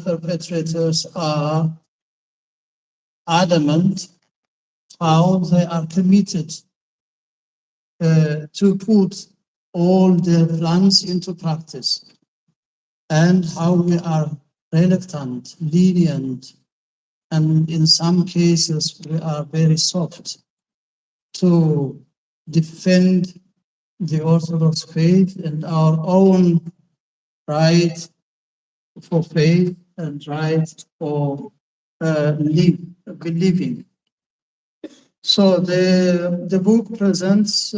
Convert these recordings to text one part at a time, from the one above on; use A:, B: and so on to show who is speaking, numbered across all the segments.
A: perpetrators are adamant how they are committed to put all their plans into practice, and how we are reluctant, lenient, and in some cases we are very soft to defend the Orthodox faith and our own right for faith and right for believing. So the book presents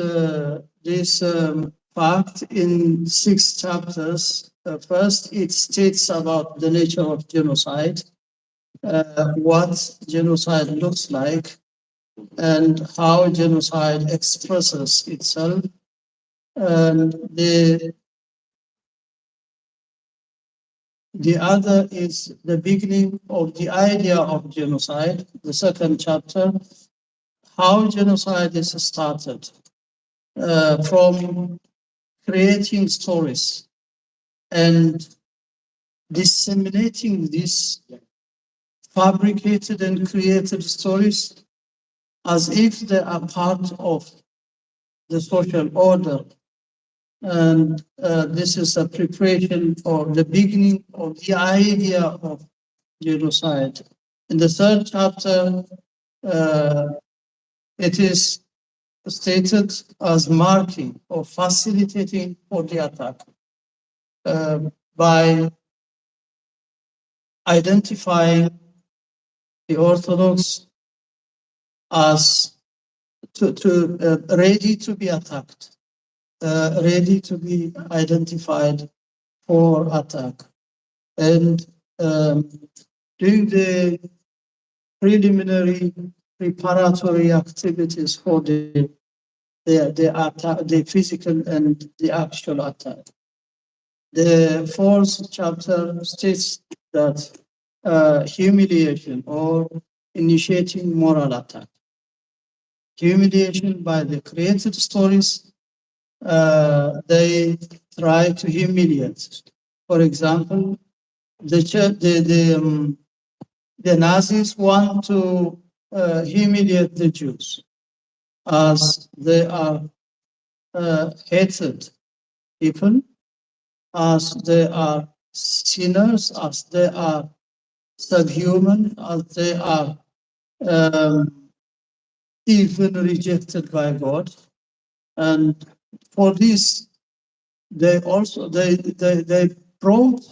A: this fact in 6 chapters. First, it states about the nature of genocide, what genocide looks like, and how genocide expresses itself. And the other is the beginning of the idea of genocide, the second chapter, how genocide is started, from creating stories and disseminating these fabricated and created stories as if they are part of the social order. And this is a preparation or the beginning of the idea of genocide. In the third chapter, it is stated as marking or facilitating for the attack by identifying the Orthodox as ready to be attacked, ready to be identified for attack. And during the preliminary preparatory activities for the attack, the physical and the actual attack. The fourth chapter states that humiliation or initiating moral attack. Humiliation by the created stories, they try to humiliate. For example, the Nazis want to humiliate the Jews as they are hated people, as they are sinners, as they are subhuman, as they are even rejected by God. And for this, they brought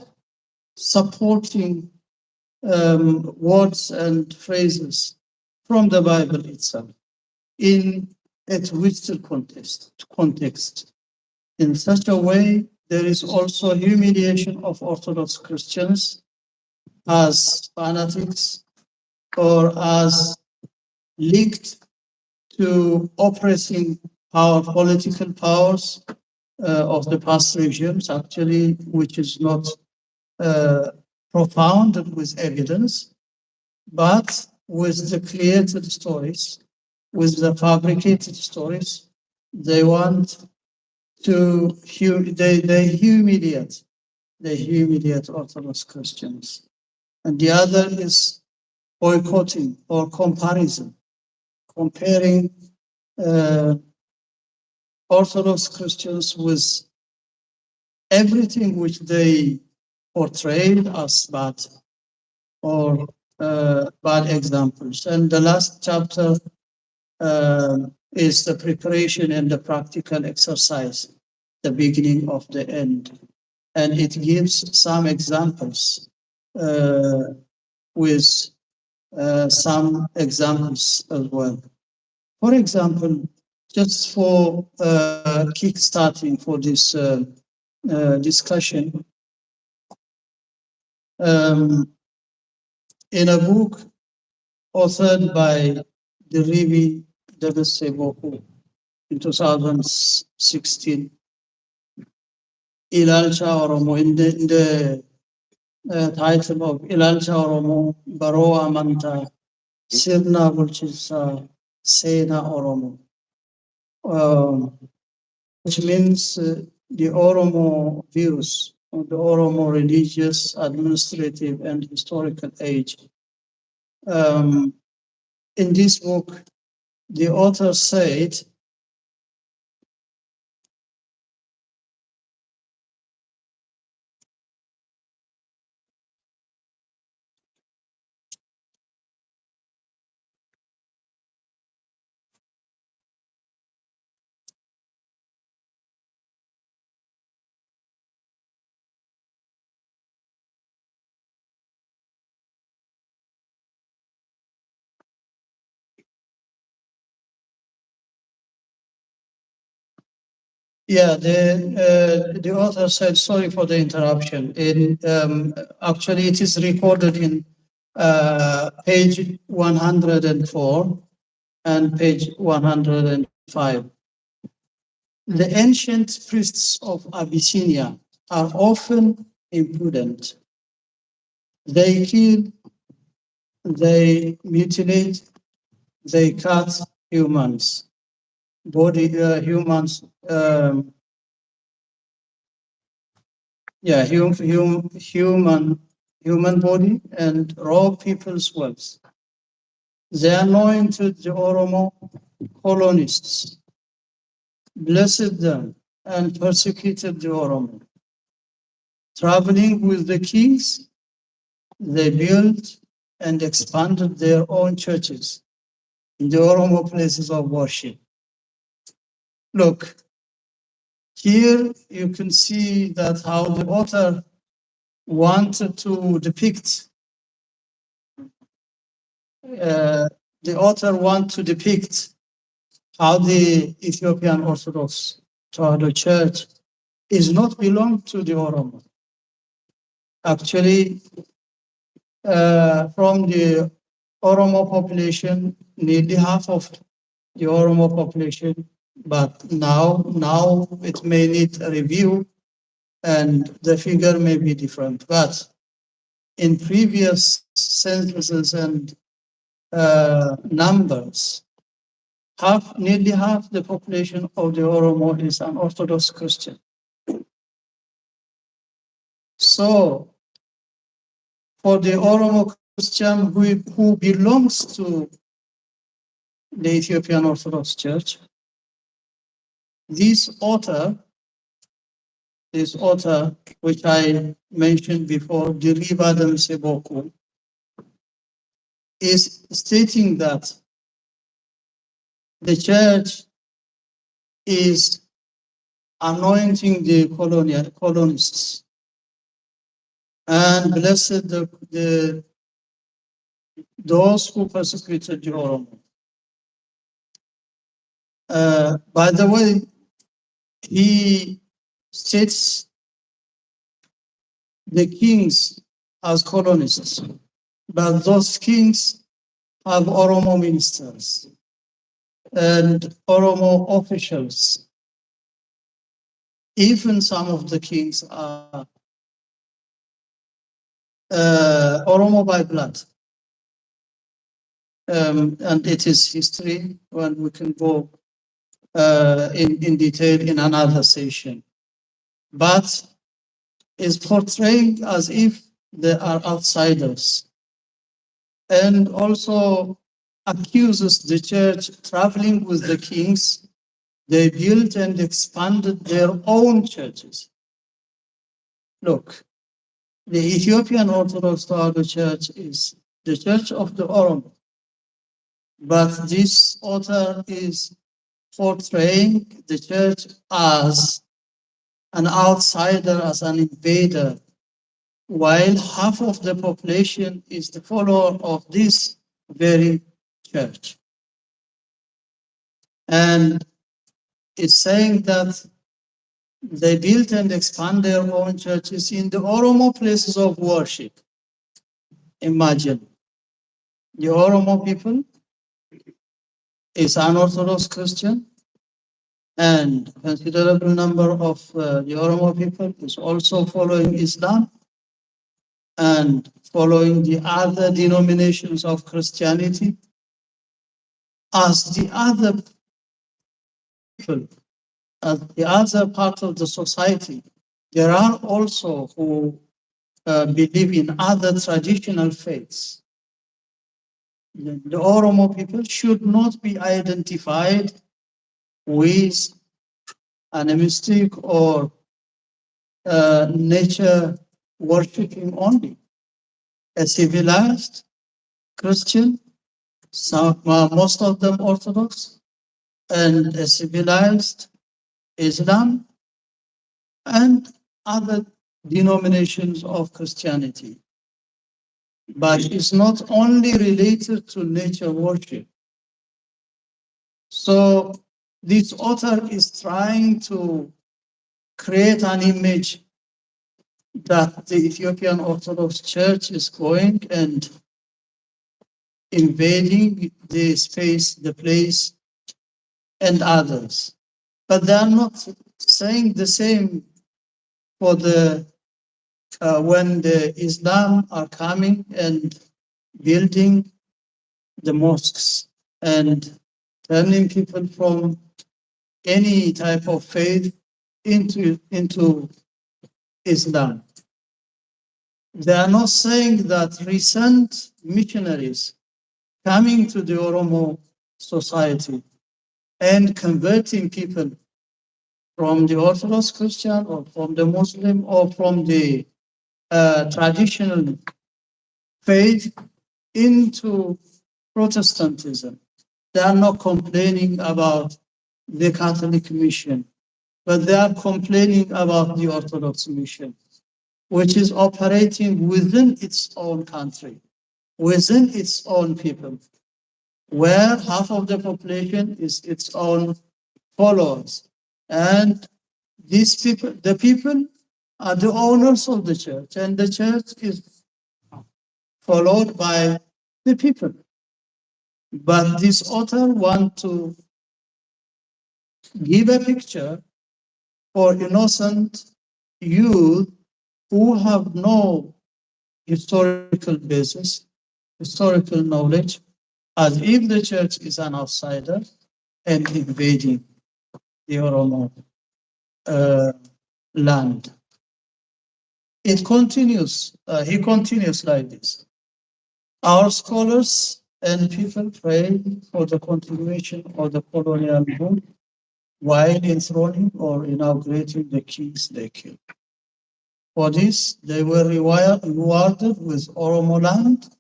A: supporting words and phrases from the Bible itself in a twisted context. In such a way, there is also humiliation of Orthodox Christians as fanatics or as linked to oppressing political powers of the past regimes, actually, which is not profound with evidence, but with the created stories, with the fabricated stories. They want to they humiliate Orthodox Christians. And the other is boycotting or comparison, comparing Orthodox Christians with everything which they portrayed as bad or bad examples. And the last chapter is the preparation and the practical exercise, the beginning of the end. And it gives some examples with some examples as well. For example, just for kickstarting for this discussion, in a book authored by Realese in 2016, Ilalcha Oromo, in the title of Ilalcha Oromo, Baroa Manta, Sirna Bulchisa, Sena Oromo, which means the Oromo virus of the Oromo religious, administrative, and historical age. Um, in this book, the author said, yeah, the author said, sorry for the interruption. Actually, it is recorded in page 104 and page 105. The ancient priests of Abyssinia are often impudent. They kill, they mutilate, they cut humans, humans, human body and rob people's wealth. They anointed the Oromo colonists, blessed them, and persecuted the Oromo. Traveling with the kings, they built and expanded their own churches in the Oromo places of worship. Look, here you can see that how the author wanted to depict, how the Ethiopian Orthodox Tewahido Church is not belong to the Oromo. Actually, from the Oromo population, nearly half of the Oromo population, but now it may need a review and the figure may be different. But in previous censuses and numbers, nearly half the population of the Oromo is an Orthodox Christian. So for the Oromo Christian who belongs to the Ethiopian Orthodox Church, this author, which I mentioned before, Diriba Demseboku, is stating that the church is anointing the colonists and blessed those who persecuted the Oromo. By the way, he states the kings as colonists, but those kings have Oromo ministers and Oromo officials. Even some of the kings are Oromo by blood. And it is history when we can go in detail in another session. But is portraying as if they are outsiders, and also accuses the church traveling with the kings. They built and expanded their own churches. Look, the Ethiopian Orthodox Tewahedo Church is the church of the Oromo, but this author is portraying the church as an outsider, as an invader, while half of the population is the follower of this very church. And it's saying that they built and expand their own churches in the Oromo places of worship. Imagine, the Oromo people is unorthodox Christian, and a considerable number of the Oromo people is also following Islam and following the other denominations of Christianity, as the other people, as the other part of the society There are also who believe in other traditional faiths. The Oromo people should not be identified with animistic or nature worshipping only. A civilized Christian, most of them Orthodox, and a civilized Islam and other denominations of Christianity. But it's not only related to nature worship. So this author is trying to create an image that the Ethiopian Orthodox Church is going and invading the space, the place, and others. But they are not saying the same for the when the Islam are coming and building the mosques and turning people from any type of faith into Islam. They are not saying that recent missionaries coming to the Oromo society and converting people from the Orthodox Christian or from the Muslim or from the traditional faith into Protestantism. They are not complaining about the Catholic mission, but they are complaining about the Orthodox mission, which is operating within its own country, within its own people, where half of the population is its own followers. And these people, the people are the owners of the church, and the church is followed by the people. But this author wants to give a picture for innocent youth who have no historical basis, historical knowledge, as if the church is an outsider and invading the Oromo land. It continues, he continues like this. Our scholars and people pray for the continuation of the colonial rule while enthroning or inaugurating the kings they killed. For this, they were rewarded with Oromo land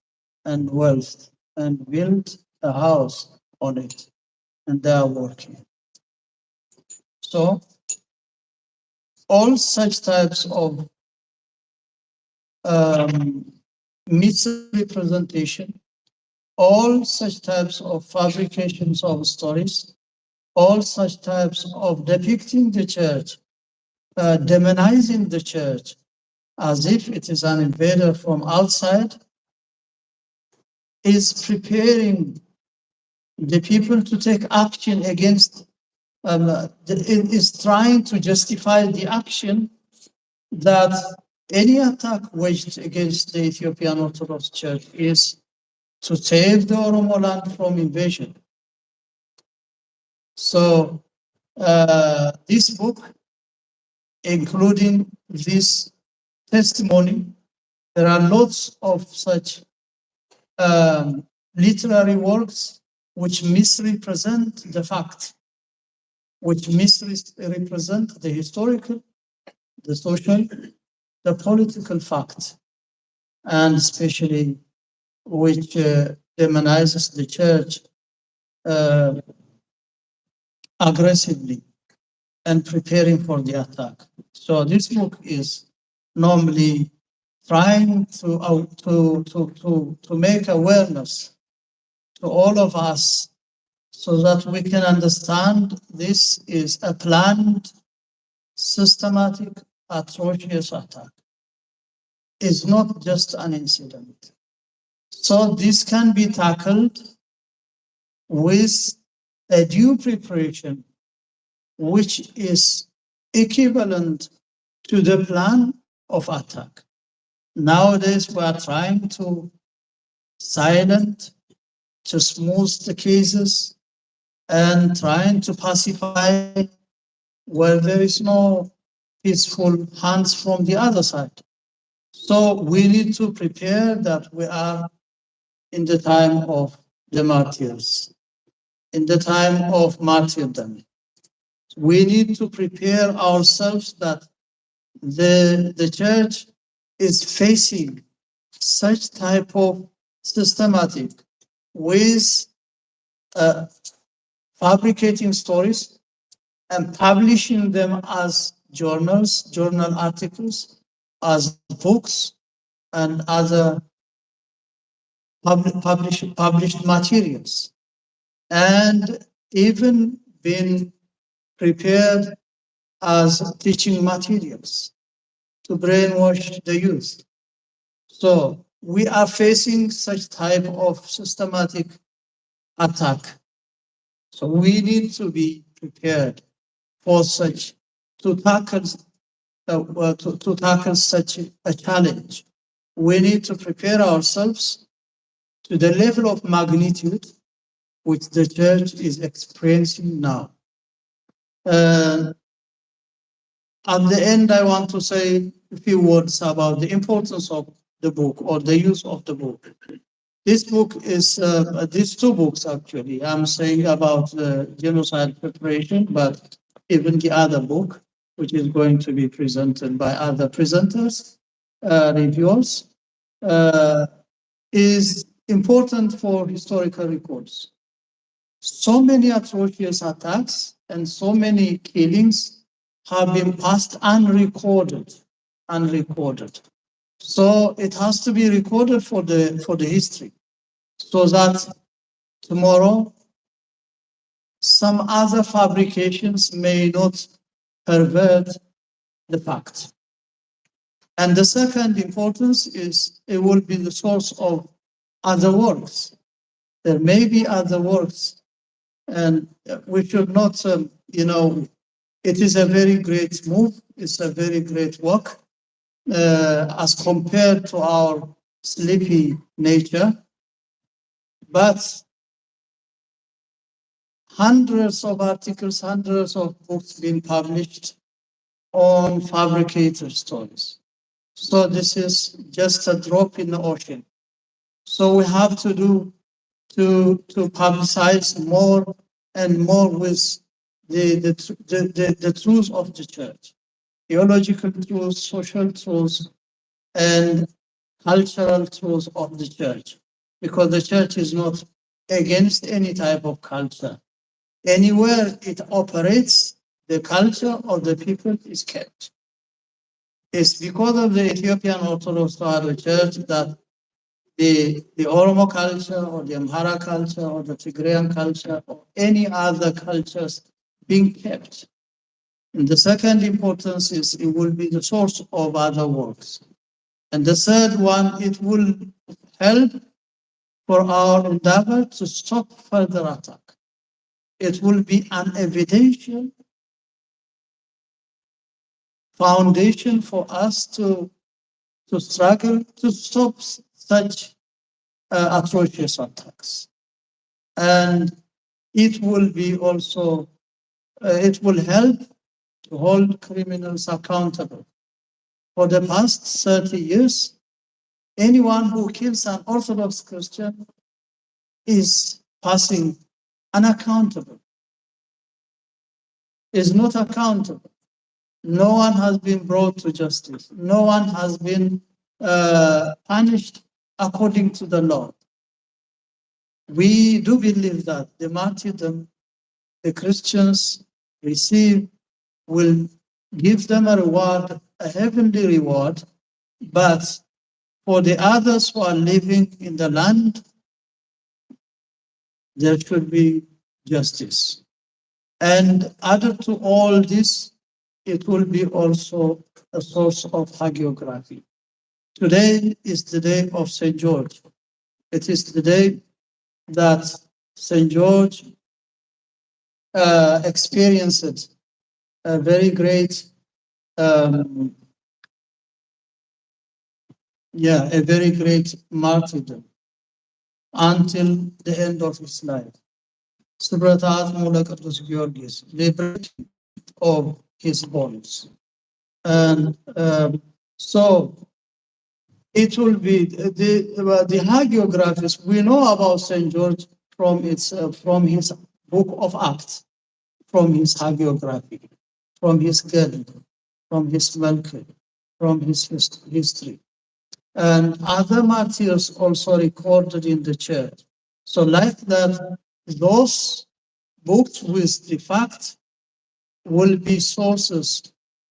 A: and wealth and built a house on it, and they are working. So, all such types of misrepresentation, all such types of fabrications of stories, all such types of depicting the church, demonizing the church as if it is an invader from outside, is preparing the people to take action against, is trying to justify the action that any attack waged against the Ethiopian Orthodox Church is to save the Oromo land from invasion. So this book, including this testimony, there are lots of such literary works which misrepresent the fact, which misrepresent the historical, the social, the political fact, and especially which demonizes the church aggressively and preparing for the attack. So this book is normally trying to make awareness to all of us so that we can understand this is a planned, systematic, atrocious attack. It's not just an incident. So this can be tackled with a due preparation, which is equivalent to the plan of attack. Nowadays, we are trying to silence, to smooth the cases, and trying to pacify where there is no peaceful hands from the other side. So we need to prepare that we are in the time of the martyrs, in the time of martyrdom. We need to prepare ourselves that the church is facing such type of systematic ways, fabricating stories and publishing them as journals, journal articles, as books, and other published materials, and even been prepared as teaching materials to brainwash the youth. So we are facing such type of systematic attack. So we need to be prepared for such to tackle to tackle such a challenge. We need to prepare ourselves to the level of magnitude which the church is experiencing now. Uh, at the end, I want to say a few words about the importance of the book or the use of the book. This book is, these two books actually, I'm saying about the genocide preparation, but even the other book, which is going to be presented by other presenters, reviewers, uh, is important for historical records. So many atrocious attacks and so many killings have been passed unrecorded, unrecorded. So it has to be recorded for the history, so that tomorrow some other fabrications may not pervert the fact. And the second importance is it will be the source of other works. There may be other works, and we should not, it is a very great move. It's a very great work as compared to our sleepy nature. But hundreds of articles, hundreds of books being published on fabricated stories. So this is just a drop in the ocean. So we have to do to publicize more and more with the truth of the church, theological truths, social truths, and cultural truths of the church, because the church is not against any type of culture. Anywhere it operates, the culture of the people is kept. It's because of the Ethiopian Orthodox Church that the Oromo culture or the Amhara culture or the Tigrayan culture or any other cultures being kept. And the second importance is it will be the source of other works. And the third one, it will help for our endeavor to stop further attack. It will be an evidential foundation for us to struggle to stop such atrocious attacks. And it will be also, it will help to hold criminals accountable. For the past 30 years, anyone who kills an Orthodox Christian is passing unaccountable, is not accountable. No one has been brought to justice. No one has been punished according to the law. We do believe that the martyrdom the Christians receive will give them a reward, a heavenly reward, but for the others who are living in the land, there should be justice. And added to all this, it will be also a source of hagiography. Today is the day of St. George. It is the day that St. George experienced a very great, um, a very great martyrdom until the end of his life. Subratat Mula Katus Georgis, the breaking of his bones. And so it will be the hagiographies. We know about Saint George from his book of Acts, from his hagiography, from his guild, from his Melchior, from his history, and other martyrs also recorded in the church. So, like that, those books with the fact will be sources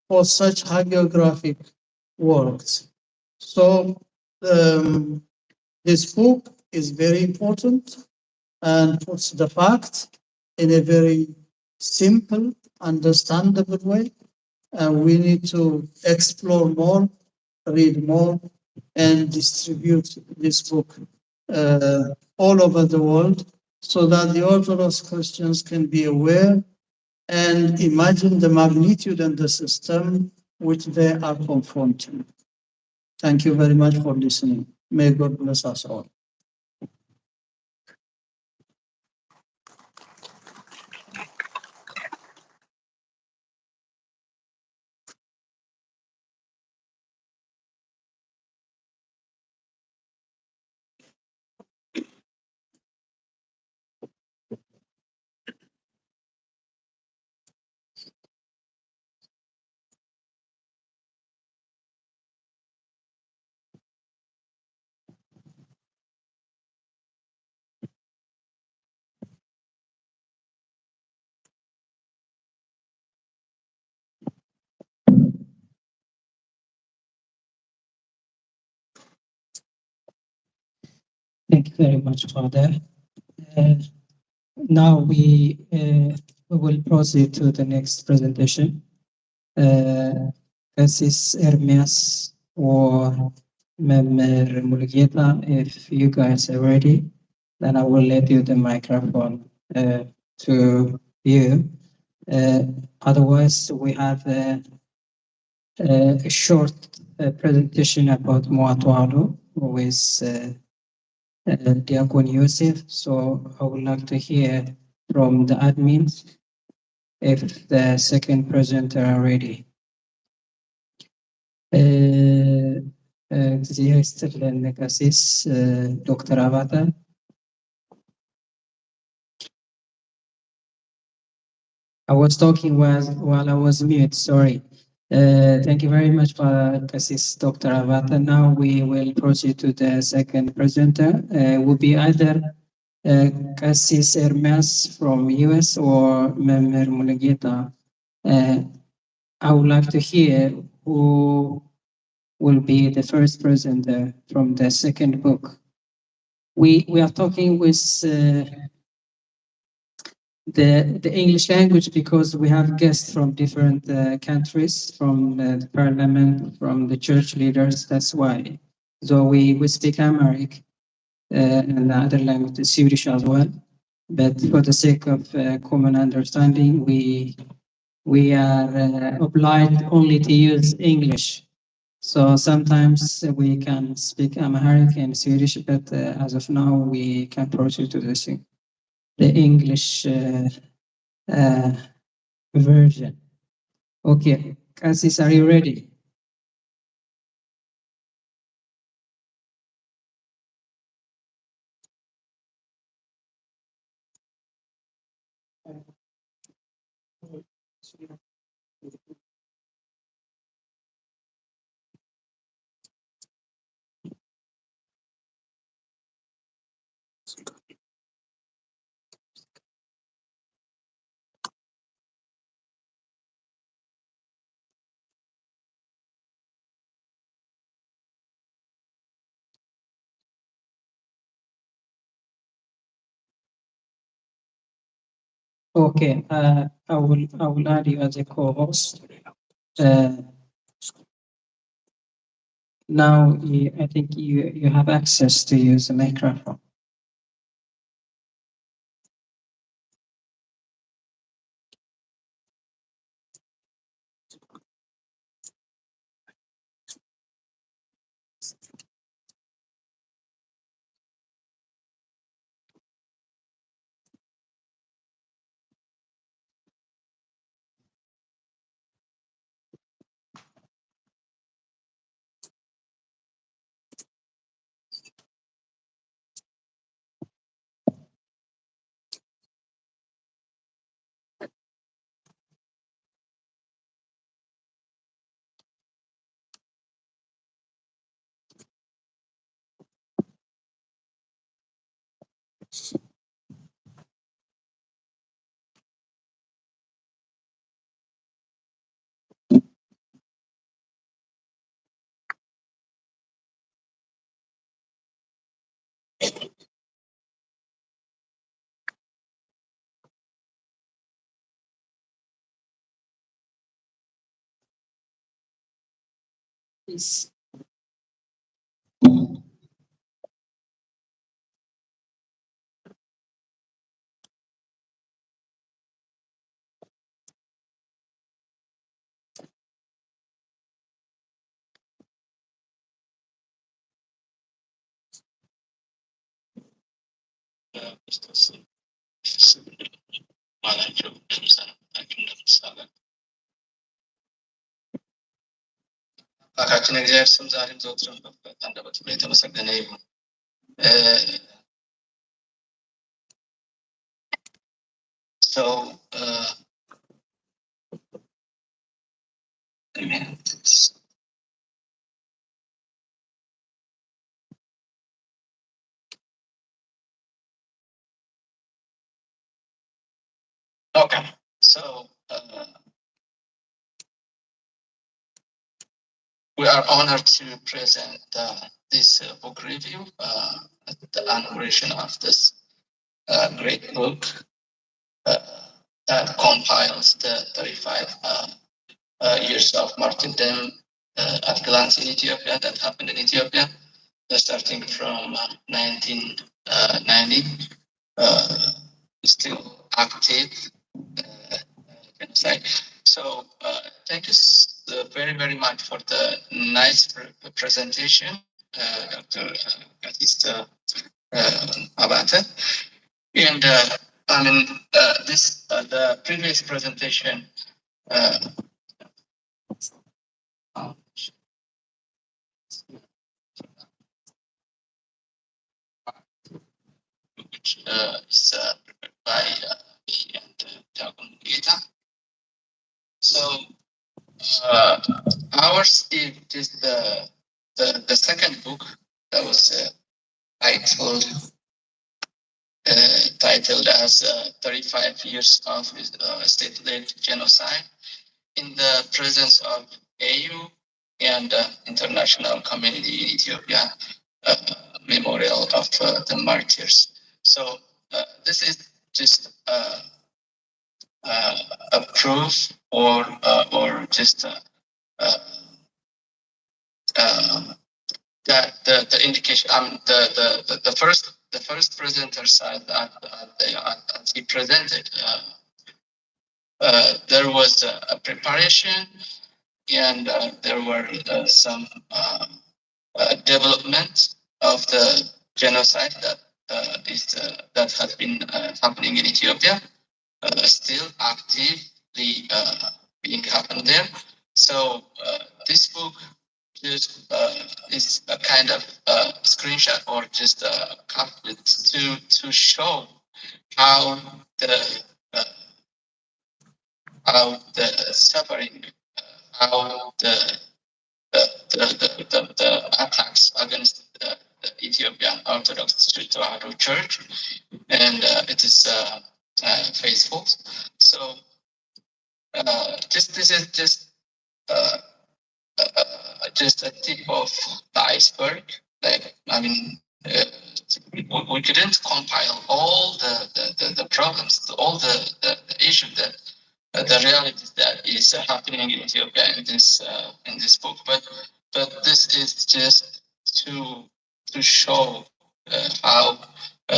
A: for such hagiographic works. So, this book is very important and puts the fact in a very simple, understandable way. And we need to explore more, read more, and distribute this book all over the world so that the Orthodox Christians can be aware and imagine the magnitude and the system which they are confronting. Thank you very much for listening. May God bless us all.
B: Thank you very much, Father. Uh, now we will proceed to the next presentation. Cassis Hermes or Member Mulugeta, if you guys are ready, then I will let you the microphone to you. Otherwise, we have a short presentation about Moatuado with Diakon Yusuf. So I would like to hear from the admins if the second presenter are ready. እግዚአብሔር ይስጥልን ቀሲስ ዶክተር አባተ። I was talking while I was mute, sorry. Thank you very much for Cassis Dr. Avata. Now we will proceed to the second presenter. Will be either Cassis Hermes from US or Member Mulugeta. I would like to hear who will be the first presenter from the second book. We are talking with the English language because we have guests from different countries, from the parliament, from the church leaders. That's why. So we speak Amharic and the other language is Swedish as well. But for the sake of common understanding, we are obliged only to use English. So sometimes we can speak Amharic and Swedish, but as of now, we can proceed to the English version. Okay, Cassis, are you ready? Okay, I will add you as a co-host. Now I think you have access to use the microphone. Yes.
C: አምላካችን እግዚአብሔር ስም ዛሬም ዘወትርም አንደበቱ ላይ የተመሰገነ ይሁን። So, okay, so we are honored to present this book review at the inauguration of this great book that compiles the 35 years of martyrdom at glance in Ethiopia that happened in Ethiopia, starting from 1990, still active genocide. So thank you very, very much for the nice presentation, Dr. Batista Abate. And I mean, the previous presentation which is prepared by me and Jagun Gita. So ours is the second book that was titled as 35 years of state-led genocide in the presence of AU and international community in Ethiopia, memorial of the martyrs. So this is just a proof or just that the indication. The first presenter said that as he presented, there was a preparation and there were some development of the genocide that has been happening in Ethiopia, still actively being happened there. So this book just is a kind of screenshot or just a couplet to show how the suffering, how the attacks against the Ethiopian Orthodox Tewahido Church and its faithful. So this is just a tip of the iceberg. Like I mean, we couldn't compile all the problems, all the issues that the reality that is happening in Ethiopia in this book, but this is just to show how the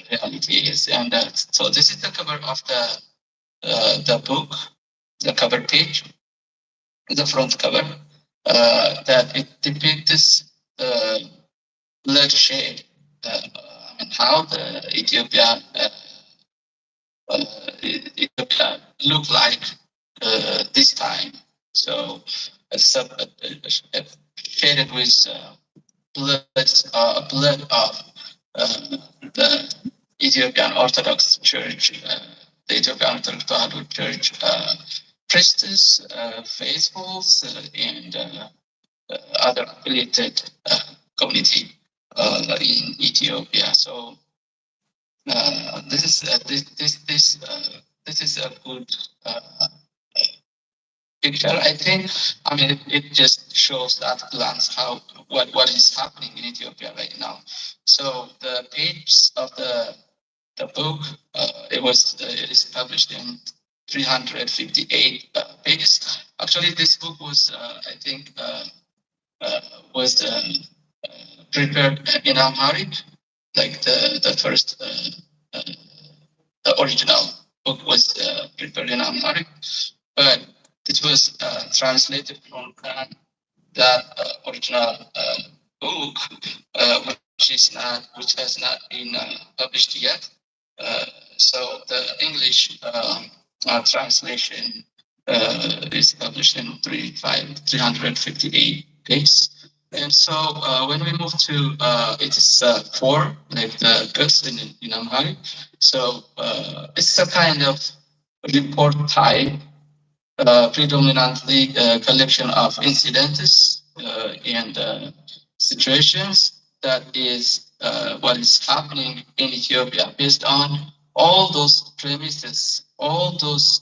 C: reality is, and so this is the cover of the book, the cover page, the front cover, that it depicts bloodshed and how the Ethiopia look like this time. So it's shaded with blood of the Ethiopian Orthodox Church, the Ethiopian Orthodox Tewahido Church priestess, faithfuls, and other affiliated community in Ethiopia. So this is a good uh, picture. I think. I mean, it just shows at a glance how what is happening in Ethiopia right now. So the page of the book it is published in 358 pages. Actually, this book was I think was prepared in Amharic, like the first the original book was prepared in Amharic, but this was translated from that original book, which has not been published yet. Uh, so the English translation is published in 358 pages. And so when we move to it is four, like the goods in Amharic. So it's a kind of report type, predominantly a collection of incidents and situations that is what is happening in Ethiopia based on all those premises, all those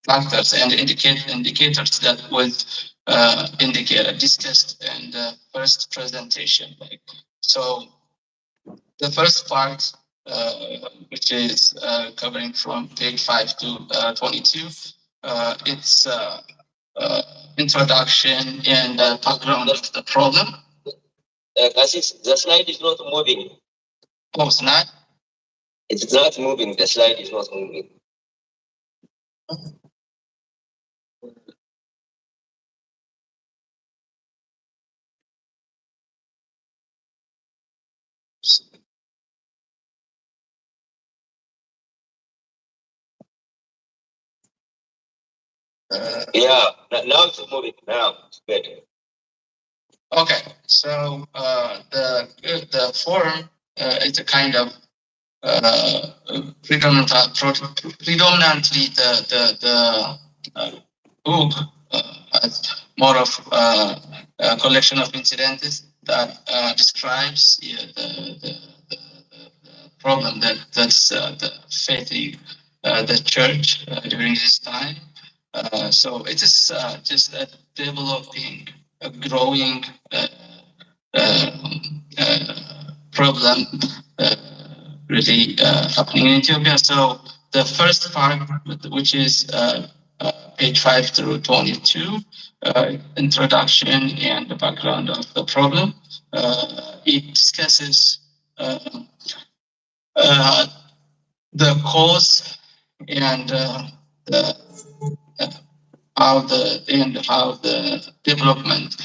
C: factors and indicators that was indicated, discussed in the first presentation. Like, so the first part, which is covering from page 5 to 22, it's introduction and background of the problem. The slide is not moving. Oh, it's not? It's not moving. The slide is not moving. Yeah, now it's moving. Now it's better. Okay, so the form is a kind of predominantly the book has more of a collection of incidents that describes the problem that's facing the church during this time. So it is just a developing, a growing problem really happening in Ethiopia. So the first part, which is page 5 through 22, introduction and the background of the problem, it discusses the cause and the how the development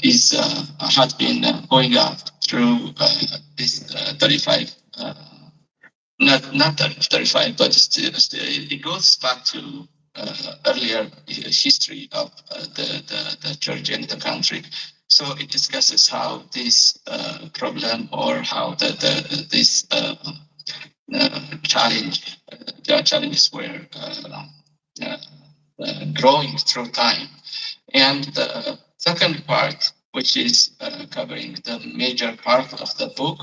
C: is has been going up through this 35 not 35, but still it goes back to earlier history of the church and the country. So it discusses how this problem or how this challenge the challenges were growing through time. And the second part, which is covering the major part of the book,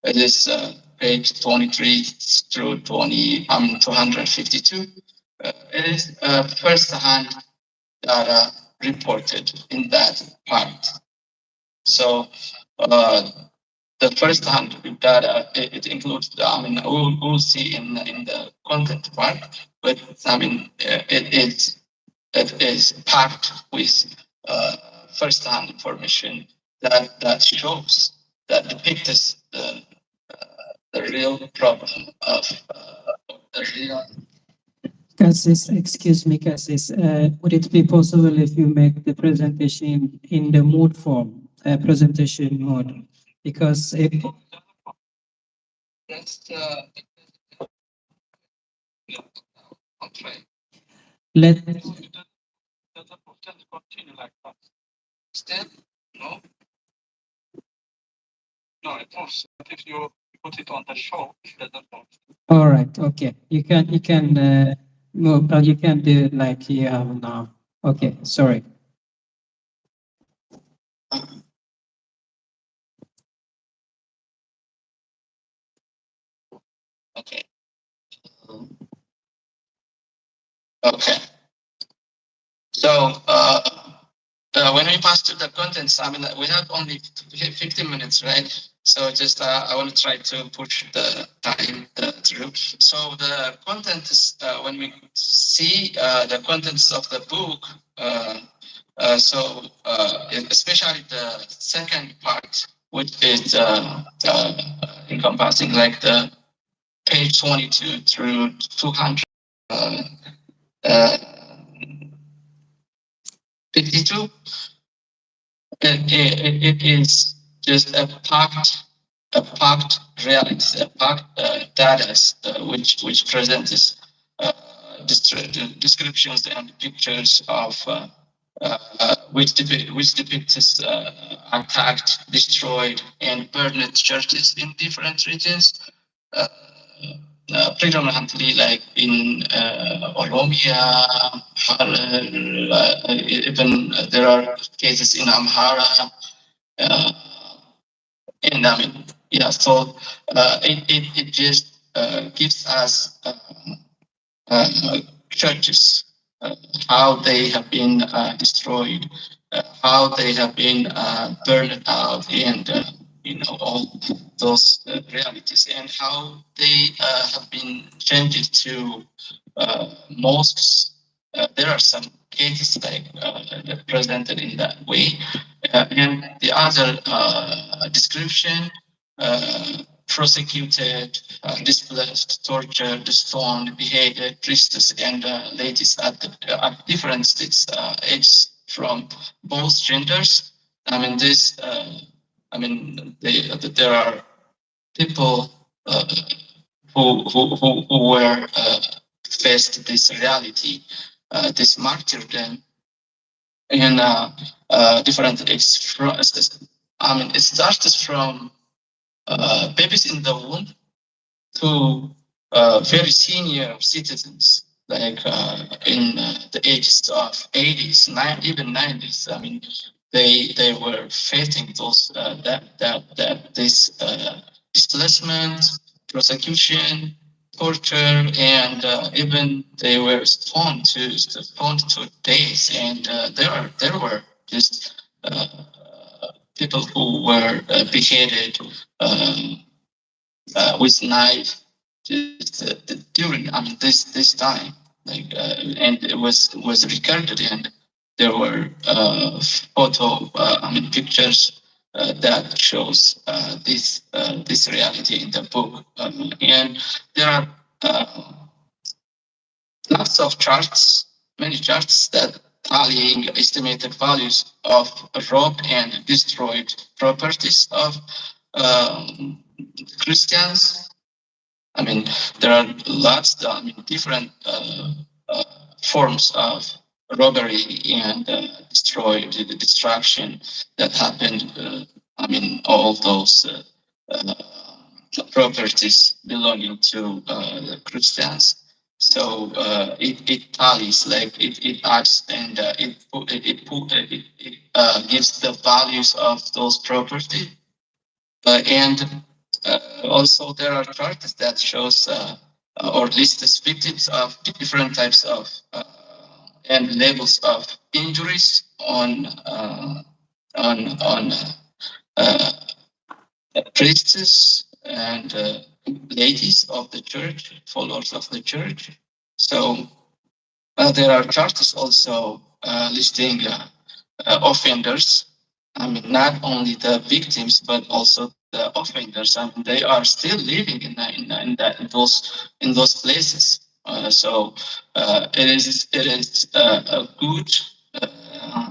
C: it is page 23 through 252. It is first-hand data reported in that part. So the first-hand data, it includes, I mean, we'll see in the content part, but I mean, it is packed with first-hand information that shows, that depicts the real problem of the real.
B: Cassis, excuse me, Cassis. Would it be possible if you make the presentation in the mood form, presentation mode? Because it,
C: That's okay.
B: let
C: Continue like that. Still, no. No, it moves. But if you put it on the show, it doesn't move.
B: all right, okay. You can move, you can do it like you have now. Okay, sorry.
C: Okay. So when we pass to the contents, I mean, we have only 15 minutes, right? So just I want to try to push the time through. So the content is when we see the contents of the book. Especially the second part, which is encompassing like the page 22 through 200. Uh, uh, 52, it is just a packed reality, a packed data which presents descriptions and pictures of which depicts attacked, destroyed, and burned churches in different regions. Uh, Predominantly like in Oromia, Harar, even there are cases in Amhara, uh, and I mean, yeah, so it just gives us churches, how they have been destroyed, how they have been burned out, and all those realities, and how they have been changed to mosques. There are some cases like presented in that way, and the other description. Prosecuted, displaced, tortured, stoned, beheaded priests and ladies at different states, ages from both genders. I mean, there are people who were faced this reality, this martyrdom in different ages. I mean, it starts from babies in the womb to very senior citizens, like in the ages of 80s, even 90s. I mean, they were facing those this displacement, persecution, torture, and even they were stoned to death. And there were just people who were beheaded. With knife just during this time, like and it was recorded, and there were photo pictures that shows this reality in the book, and there are lots of charts, many charts that tallying estimated values of robbed and destroyed properties of Christians. I mean, there are lots, different forms of robbery and the destruction that happened. All those properties belonging to the Christians. So it tallies, like it adds, and it gives the values of those property, and also there are charts that shows or lists victims of different types of and levels of injuries on uh, priests and ladies of the church, followers of the church. So there are charts also listing offenders. I mean, not only the victims, but also the offenders. I mean, they are still living in those places. So it is a good.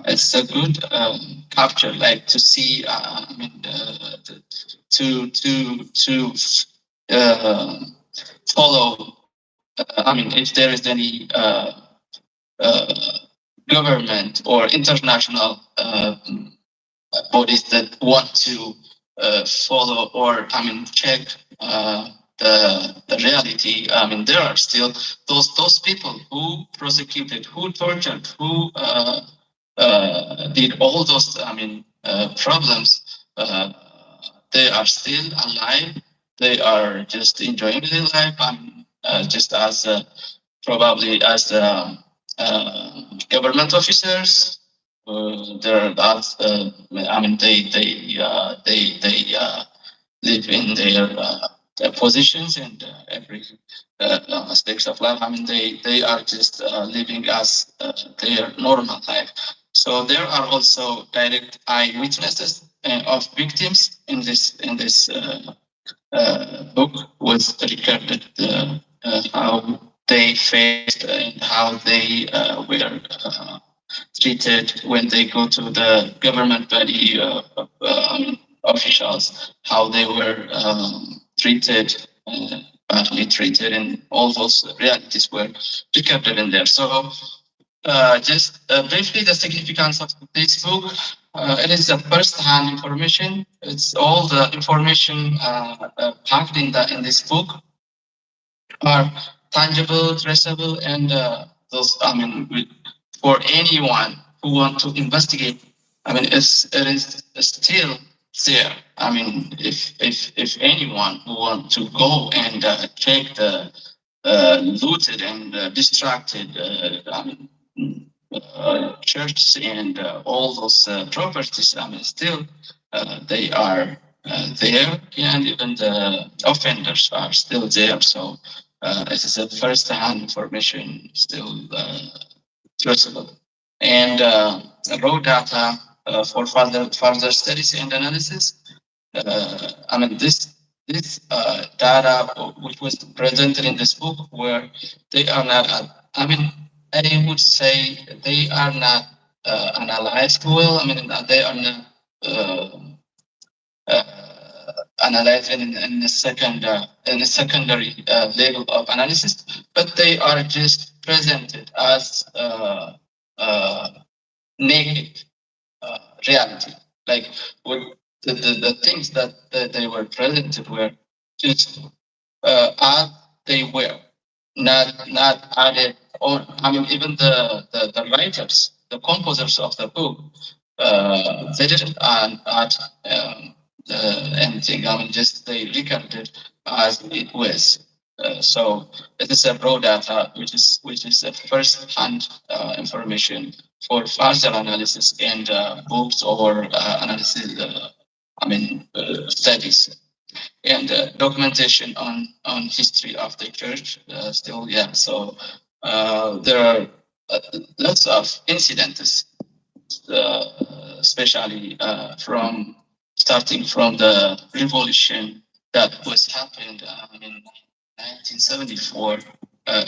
C: It's a good capture, like to see. To follow. If there is any uh, government or international bodies that want to follow or check the reality. There are still those people who prosecuted, who tortured, who did all those problems. They are still alive. They are just enjoying their life. Just as probably as government officers. There are lots. I mean, they live in their positions and every aspects of life. I mean, they are just living as their normal life. So there are also direct eyewitnesses of victims in this book was recorded how they faced and how they were treated when they go to the government body officials, how they were treated, badly treated, and all those realities were recorded in there. So just briefly, the significance of this book. It is the first-hand information. It's all the information packed in this book are tangible, traceable, and those. I mean, for anyone who want to investigate, I mean, it is still there. I mean, if anyone who want to go and check the looted and distracted, I mean, churches and all those properties, I mean, still they are there, and even the offenders are still there. So as I said, first-hand information still traceable, and raw data for further studies and analysis. I mean, this data which was presented in this book, where they are not. I mean, I would say they are not analyzed well. I mean, they are not analyzed in a secondary level of analysis, but they are just presented as naked reality. Like what the things that they were presented were just as they were, not added on. I mean, even the writers, the composers of the book, they didn't add anything. I mean, just they recorded as it was. So it is a raw data, which is a first-hand information for further analysis and books or analysis. I mean, studies and documentation on history of the church. Still, yeah. So there are lots of incidents, especially from starting from the revolution that was happened in 1974.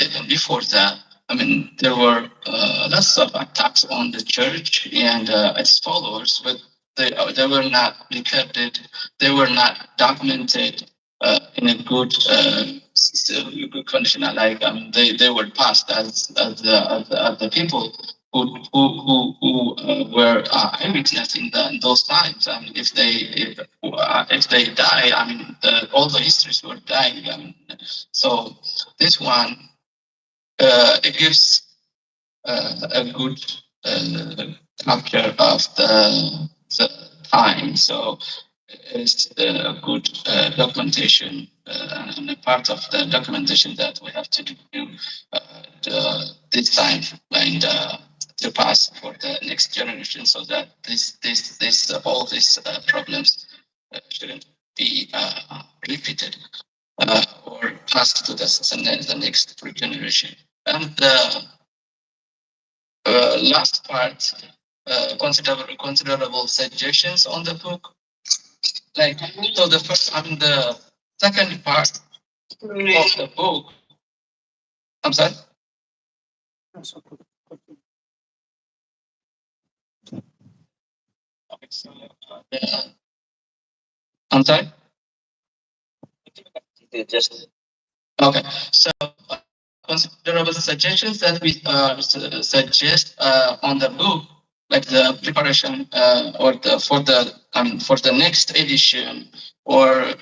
C: Even before that, I mean, there were lots of attacks on the church and its followers, but they were not recorded, they were not documented in a good condition. Like they were passed as the people who were eyewitness in those times. I mean, if they die, I mean, all the histories were dying. I mean, so this one it gives a good capture of the time. So it's a good documentation and a part of the documentation that we have to do this time and to pass for the next generation, so that this all these problems shouldn't be repeated or passed to the next generation. And the last part, considerable suggestions on the book. Like, so the first, I mean, the second part of the book. I'm sorry. Okay, so, I'm sorry. Just okay. So considerable suggestions that we suggest on the book, like the preparation or the for the for the next edition, or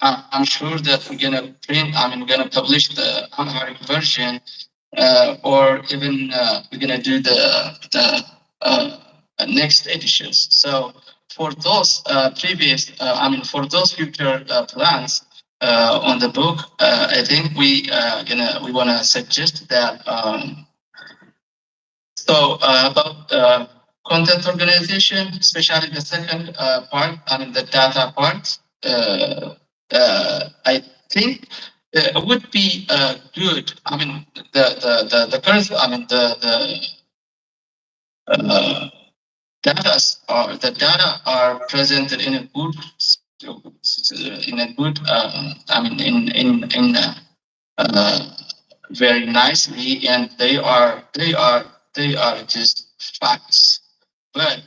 C: I'm sure that we're gonna print. I mean, we're gonna publish the Amharic version, or even we're gonna do the next editions. So for those previous, for those future plans, on the book, I think we want to suggest that. About content organization, especially the second part, I mean the data part, I think it would be good. I mean the current, I mean uh, the data are presented in a good I mean uh, very nicely, and they are just facts. But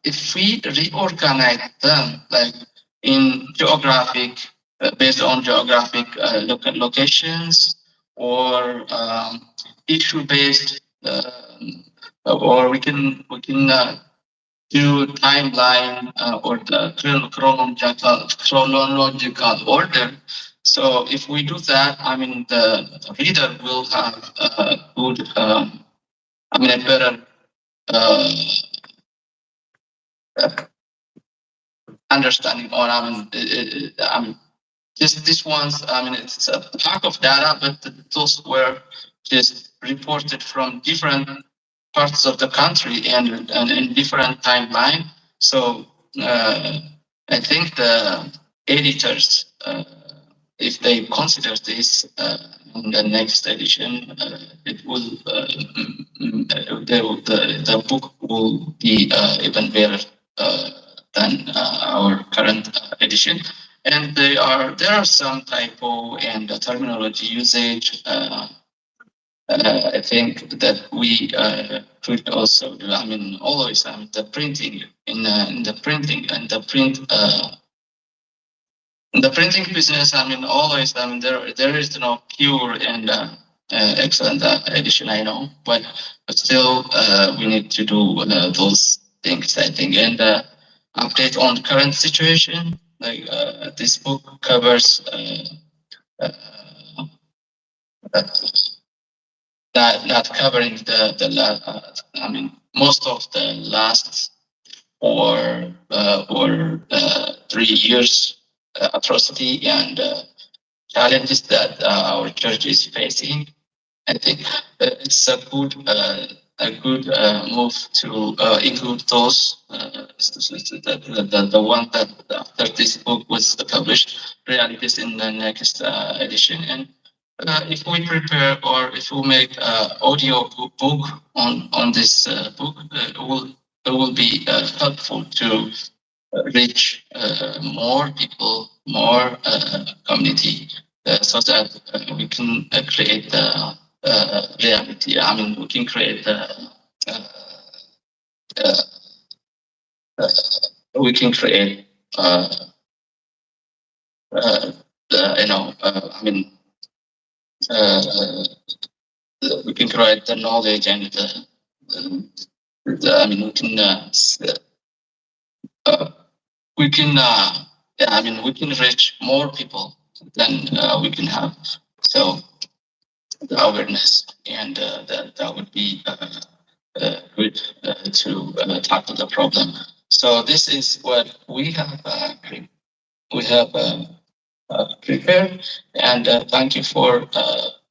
C: if we reorganize them, like in geographic, based on geographic locations, or issue based, or we can do timeline or the chronological order. So if we do that, I mean the reader will have a good, I mean a better uh, understanding. Or just these ones. I mean it's a pack of data, but those were just reported from different parts of the country and in different timeline. So I think the editors, if they consider this in the next edition, it will the book will be even better than our current edition. And there are some typo and terminology usage. I think that we could also do. I mean, always the printing in the printing and the printing business. I mean, always. I mean, there is no pure and excellent edition. I know, but still, we need to do those things. I think, and update on current situation. Like this book covers. Uh, not covering I mean most of the last or 3 years atrocity and challenges that our church is facing. I think it's a good move to include those. The one that after this book was published, Realese in the next edition. And if we prepare or if we make audio book on this book, it will be helpful to reach more people, more community, so that we can create the reality. I mean, we can create the uh, uh, uh, we can create I mean uh, we can create the knowledge and I mean we can I mean we can reach more people than we can have. So the awareness and that would be good to tackle the problem. So this is what we have prepared, and thank you for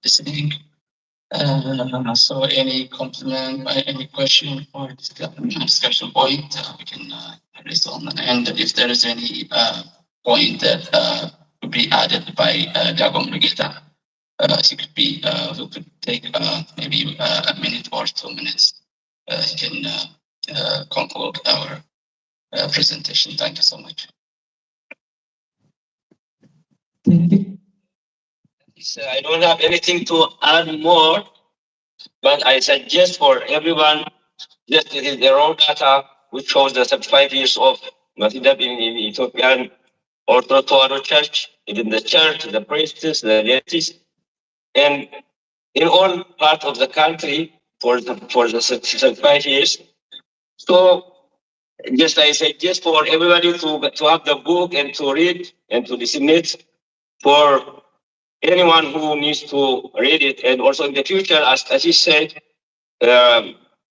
C: listening. So any compliment, any question or discussion point, we can raise on. And if there is any point that could be added by Dagom Regita, she could be, we could take maybe a minute or 2 minutes. He can conclude our presentation. Thank you so much.
B: Thank you.
D: I don't have anything to add more, but I suggest for everyone, just it is the raw data which shows the 75 years of Masjid in Ethiopian Orthodox Church, even the church, the priests, the deities, and in all parts of the country for the 75 years. So just I suggest for everybody to have the book and to read and to disseminate for anyone who needs to read it. And also in the future, as you said,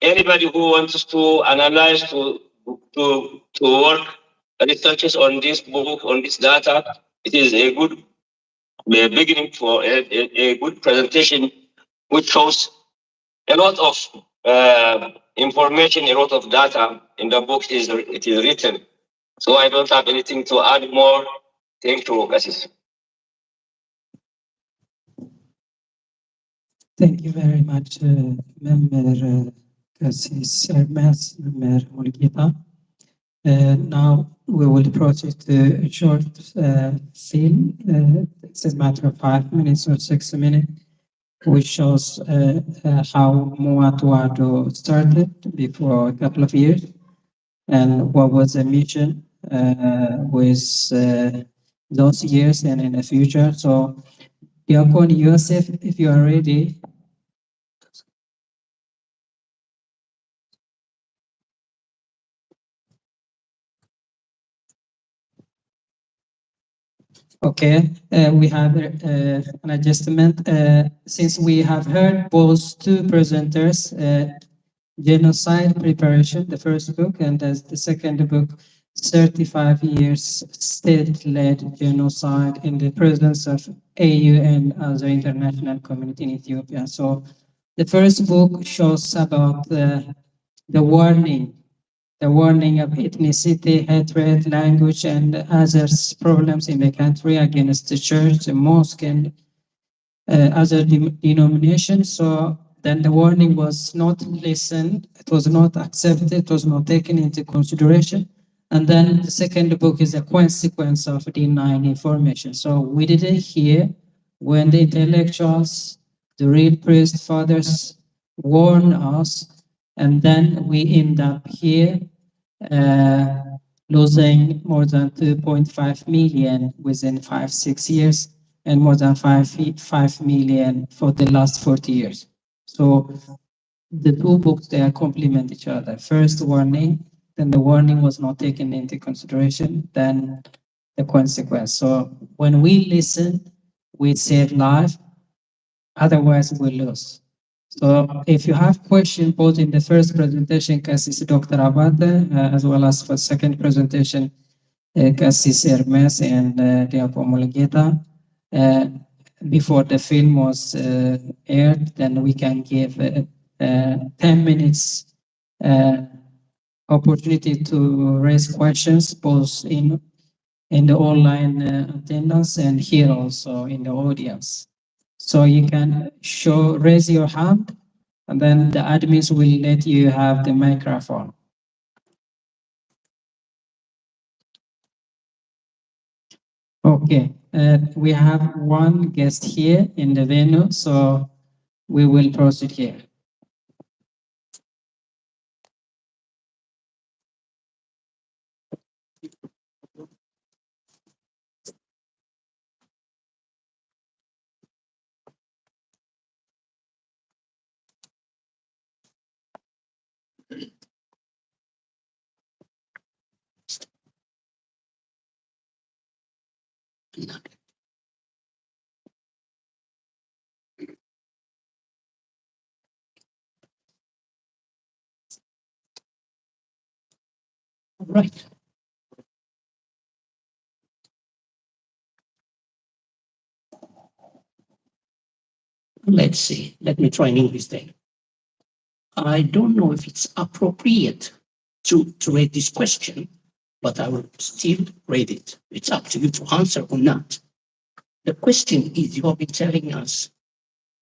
D: anybody who wants to analyze, to work researches on this book, on this data, it is a good beginning for a good presentation, which shows a lot of information, a lot of data in the book. It is written. So I don't have anything to add more. Thank you, Cassis.
B: Thank you very much, Member Cassis Hermes, Member Mulgita. Now we will proceed to a short film. It's a matter of 5 minutes or 6 minutes, which shows how Tewahido started before a couple of years and what was the mission with those years and in the future. So, Diakon Yosef, if you are ready. Okay, we have an adjustment. Since we have heard both two presenters, Genocide Preparation, the first book, and as the second book, 35 years state-led genocide in the presence of AU and other international community in Ethiopia. So the first book shows about the warning of ethnicity, hatred, language, and other problems in the country against the church, the mosque, and other denominations. So then the warning was not listened, it was not accepted, it was not taken into consideration. And then the second book is a consequence of denying information. So we didn't hear when the intellectuals, the real priest fathers warn us, and then we end up here uh, losing more than 2.5 million within 5-6 years and more than 5 million for the last 40 years. So the two books, they complement each other. First warning, then the warning was not taken into consideration, then the consequence. So when we listen, we save life, otherwise we lose. So if you have questions both in the first presentation, Cassis Dr. Abate, as well as for second presentation, Cassis Hermes and Diapo Mulgeta, before the film was aired, then we can give 10 minutes opportunity to raise questions both in the online attendance and here also in the audience. So you can raise your hand, and then the admins will let you have the microphone. Okay, we have one guest here in the venue, so we will proceed here.
E: Right. Let's see. Let me try an English thing. I don't know if it's appropriate to read this question, but I will still read it. It's up to you to answer or not. The question is, you have been telling us,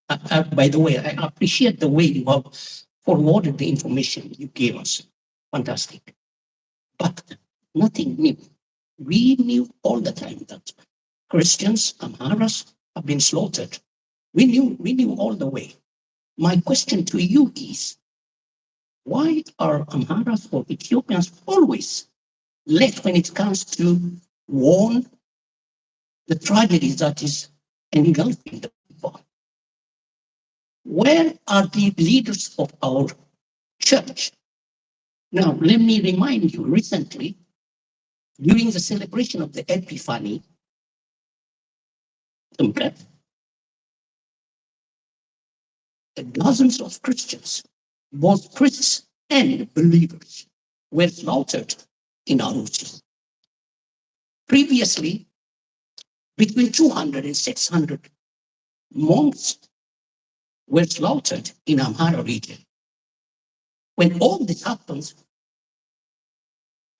E: by the way, I appreciate the way you have forwarded the information you gave us. Fantastic. But nothing new. We knew all the time that Christians, Amharas, have been slaughtered. We knew all the way. My question to you is, why are Amharas or Ethiopians always left when it comes to warn the tragedies that is engulfing the people? Where are the leaders of our church? Now, let me remind you, recently, during the celebration of the Epiphany, dozens of Christians, both priests and believers, were slaughtered in Arusi. Previously, between 200 and 600 monks were slaughtered in Amhara region. When all this happens,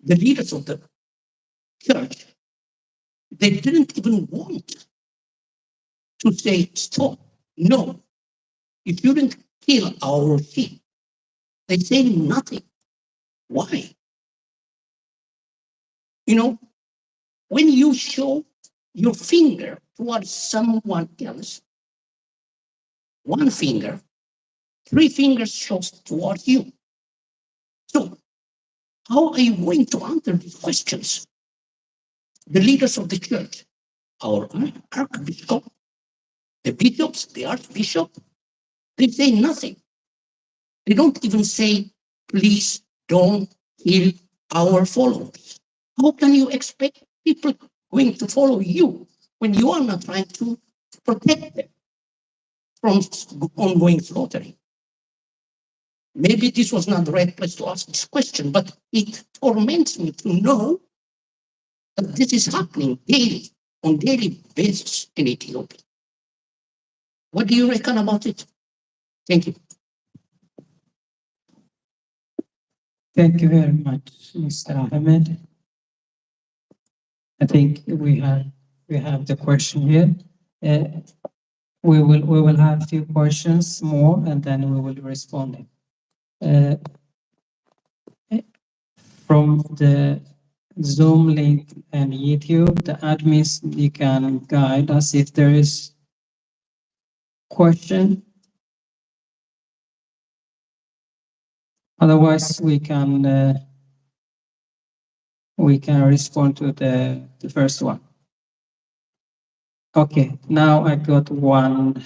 E: the leaders of the church, they didn't even want to say, stop, no, you shouldn't kill our sheep. They say nothing. Why? You know, when you show your finger towards someone else, one finger, three fingers shows towards you. So how are you going to answer these questions? The leaders of the church, our archbishop, the bishops, the archbishop, they say nothing. They don't even say, please don't kill our followers. How can you expect people going to follow you when you are not trying to protect them from ongoing slaughtering? Maybe this was not the right place to ask this question, but it torments me to know that this is happening daily, on daily basis in Ethiopia. What do you reckon about it? Thank you.
B: Thank you very much, Mr. Ahmed. I think we have the question here. Uh, we will have a few questions more, and then we will respond. Uh, from the Zoom link and YouTube, the admins, you can guide us if there is question. Otherwise, we can respond to the first one. Okay, now I got one.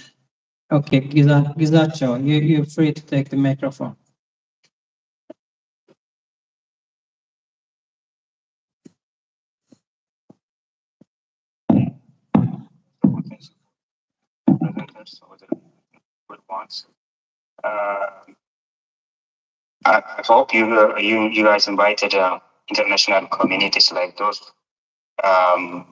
B: Okay, Gizacho, you're free to take the microphone.
F: Good ones. I hope you guys invited international communities like those are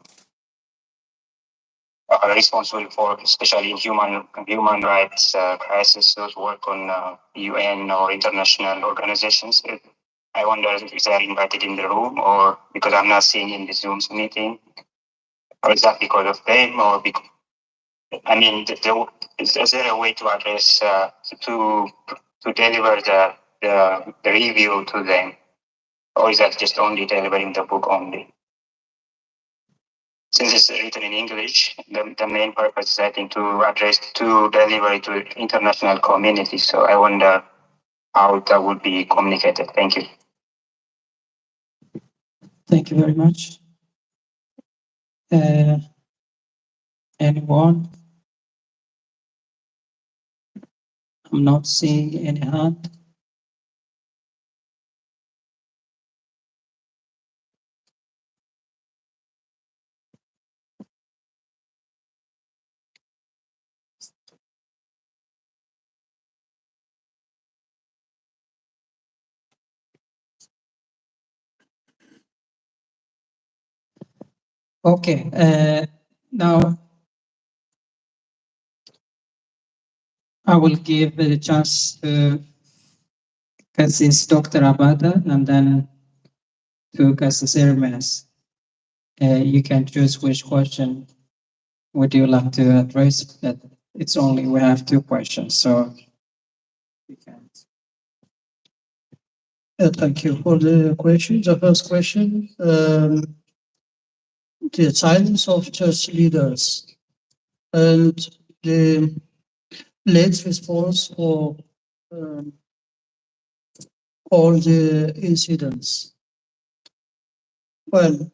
F: responsible for, especially in human rights crisis, those work on UN or international organizations. I wonder if they are invited in the room, or because I'm not seeing in the Zoom meeting, or is that because of them, or because, I mean, is there a way to address to deliver the review to them, or is that just only delivering the book only? Since it's written in English, the main purpose is, I think, to deliver it to international community. So I wonder how that would be communicated. Thank you.
B: Thank you very much. Anyone? I'm not seeing any hand. Okay, now I will give the chance to Cassis Dr. Abada and then to Cassis Hermes. You can choose which question would you like to address, but it's only, we have two questions, so you can.
A: Thank you for the question. The first question, the silence of church leaders and the late response for all the incidents. Well,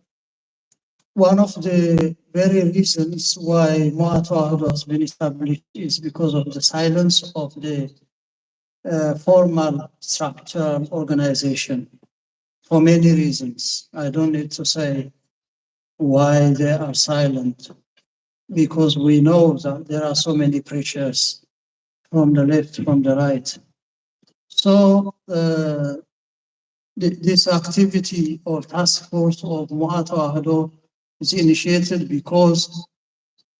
A: one of the very reasons why Mu'atawad has been established is because of the silence of the formal structure organization, for many reasons. I don't need to say why they are silent, because we know that there are so many pressures from the left, from the right. So this activity or task force of Mu'atawahdo is initiated because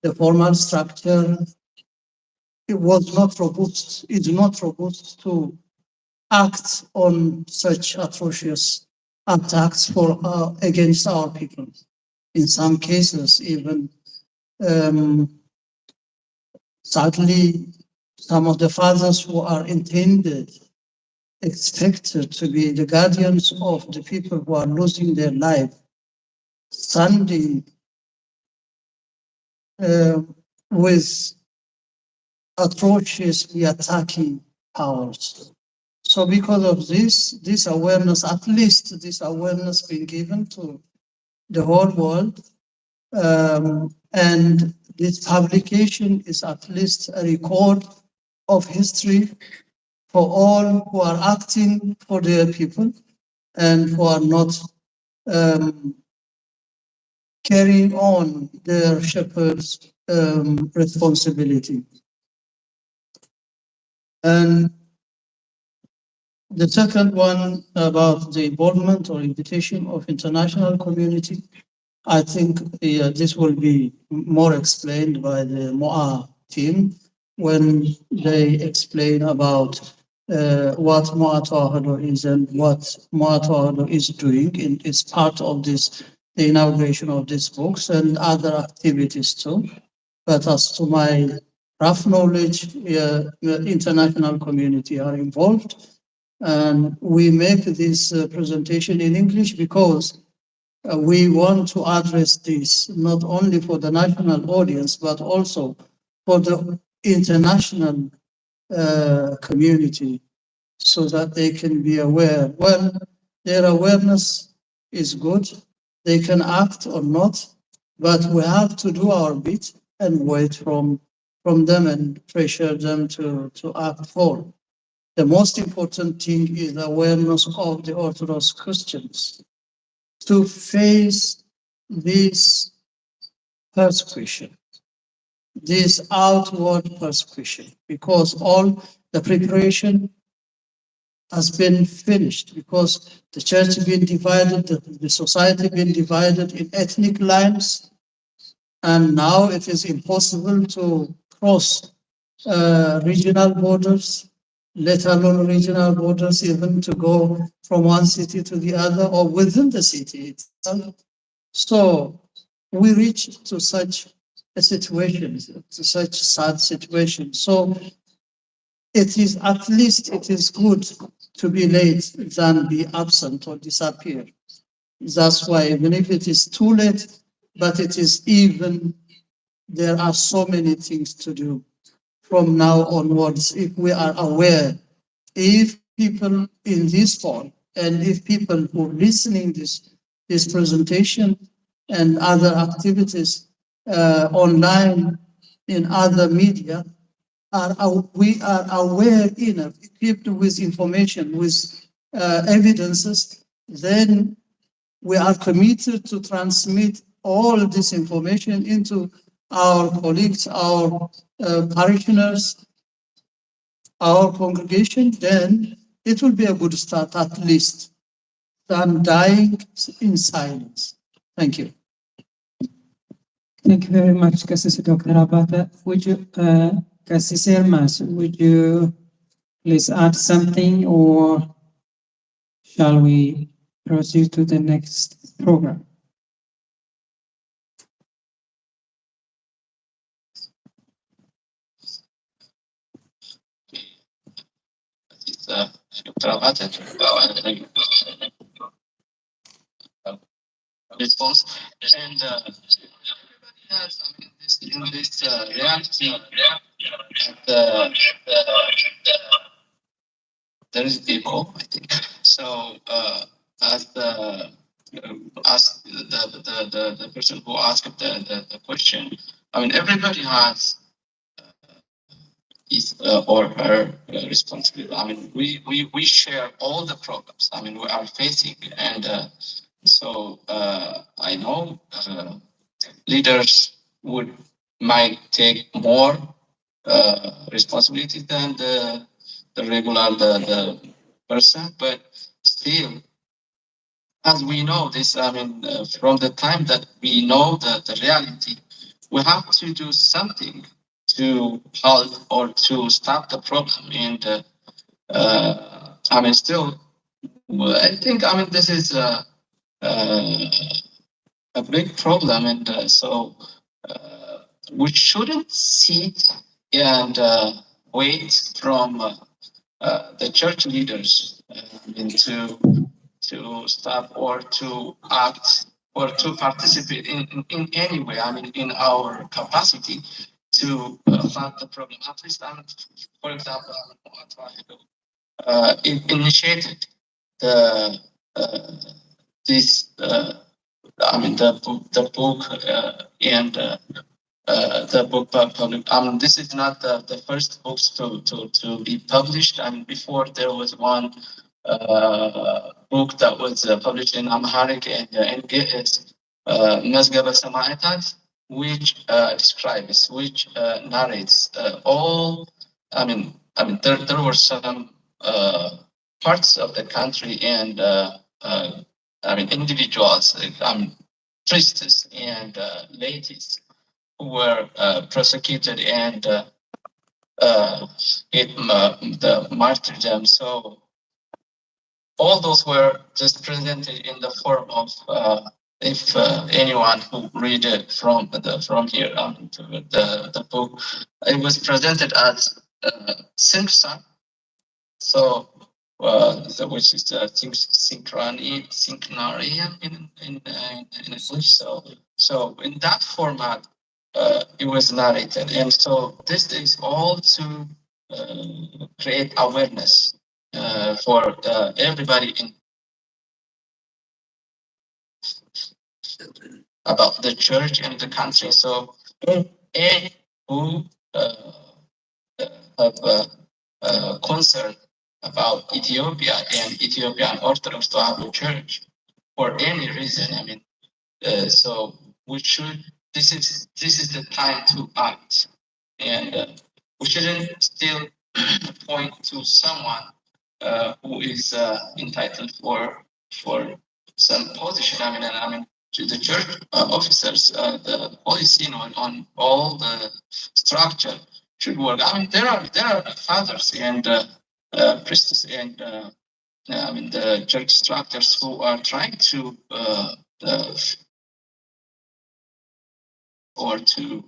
A: the formal structure, it was not robust, is not robust to act on such atrocious attacks for against our people. In some cases, even sadly, some of the fathers who are intended, expected to be the guardians of the people who are losing their life, standing with atrociously attacking powers. So because of this awareness, at least this awareness being given to the whole world, and this publication is at least a record of history for all who are acting for their people and who are not carrying on their shepherd's responsibility. And the second one about the involvement or invitation of international community, I think this will be more explained by the MOA team when they explain about what MOA Tewahido is and what MOA Tewahido is doing. It's part of this, the inauguration of these books and other activities too. But as to my rough knowledge, the international community are involved. And we make this presentation in English because we want to address this not only for the national audience, but also for the international community so that they can be aware. Well, their awareness is good. They can act or not, but we have to do our bit and wait from them and pressure them to act for. The most important thing is awareness of the Orthodox Christians to face this persecution, this outward persecution, because all the preparation has been finished, because the church has been divided, the society been divided in ethnic lines, and now it is impossible to cross regional borders, let alone regional borders, even to go from one city to the other or within the city itself. So we reach to such a situation, to such sad situation. So it is at least it is good to be late than be absent or disappear. That's why even if it is too late, but it is even, there are so many things to do from now onwards if we are aware, if people in this fall and if people who are listening this presentation and other activities online in other media we are aware enough, equipped with information, with evidences, then we are committed to transmit all this information into our colleagues, our parishioners, our congregation, then it will be a good start at least than dying in silence. Thank you.
B: Thank you very much, Kassis Dr. Abata. Would you, Kassis Elmas, would you please add something, or shall we proceed to the next program?
C: Dr. Abate, response. And everybody has, I mean, this reality that there is echo, I think. So as the person who asked the question, I mean, everybody has his or her responsibility. I mean, we share all the problems. I mean, we are facing, and so I know leaders might take more responsibility than the regular the person, but still, as we know this, I mean, from the time that we know the reality, we have to do something to help or to stop the problem. And I mean, still, well, I think I mean this is uh, a big problem, and uh, we shouldn't sit and wait from the church leaders to stop or to act or to participate in any way. I mean, in our capacity to solve the problem. At least, for example, Tewahido, initiated the this. I mean, the book and the book public. This is not the first books to be published. I mean, before there was one book that was published in Amharic and in Ge'ez, Mazgaba Samaitat, which describes, which narrates all. There were some parts of the country and individuals, like, priests and ladies who were prosecuted and the martyrdom. So all those were just presented in the form of if anyone who read it from here to the book, it was presented as Simpson. So which is synchronarium in English. So in that format, it was narrated, and so this is all to create awareness for everybody about the church and the country. So any who have concern about Ethiopia and Ethiopian Orthodox Tewahedo Church for any reason, so we should. This is the time to act, and we shouldn't still point to someone who is entitled for some position. To the church officers, the policy on all the structure should work. There are fathers and priests and the church structures who are trying to or to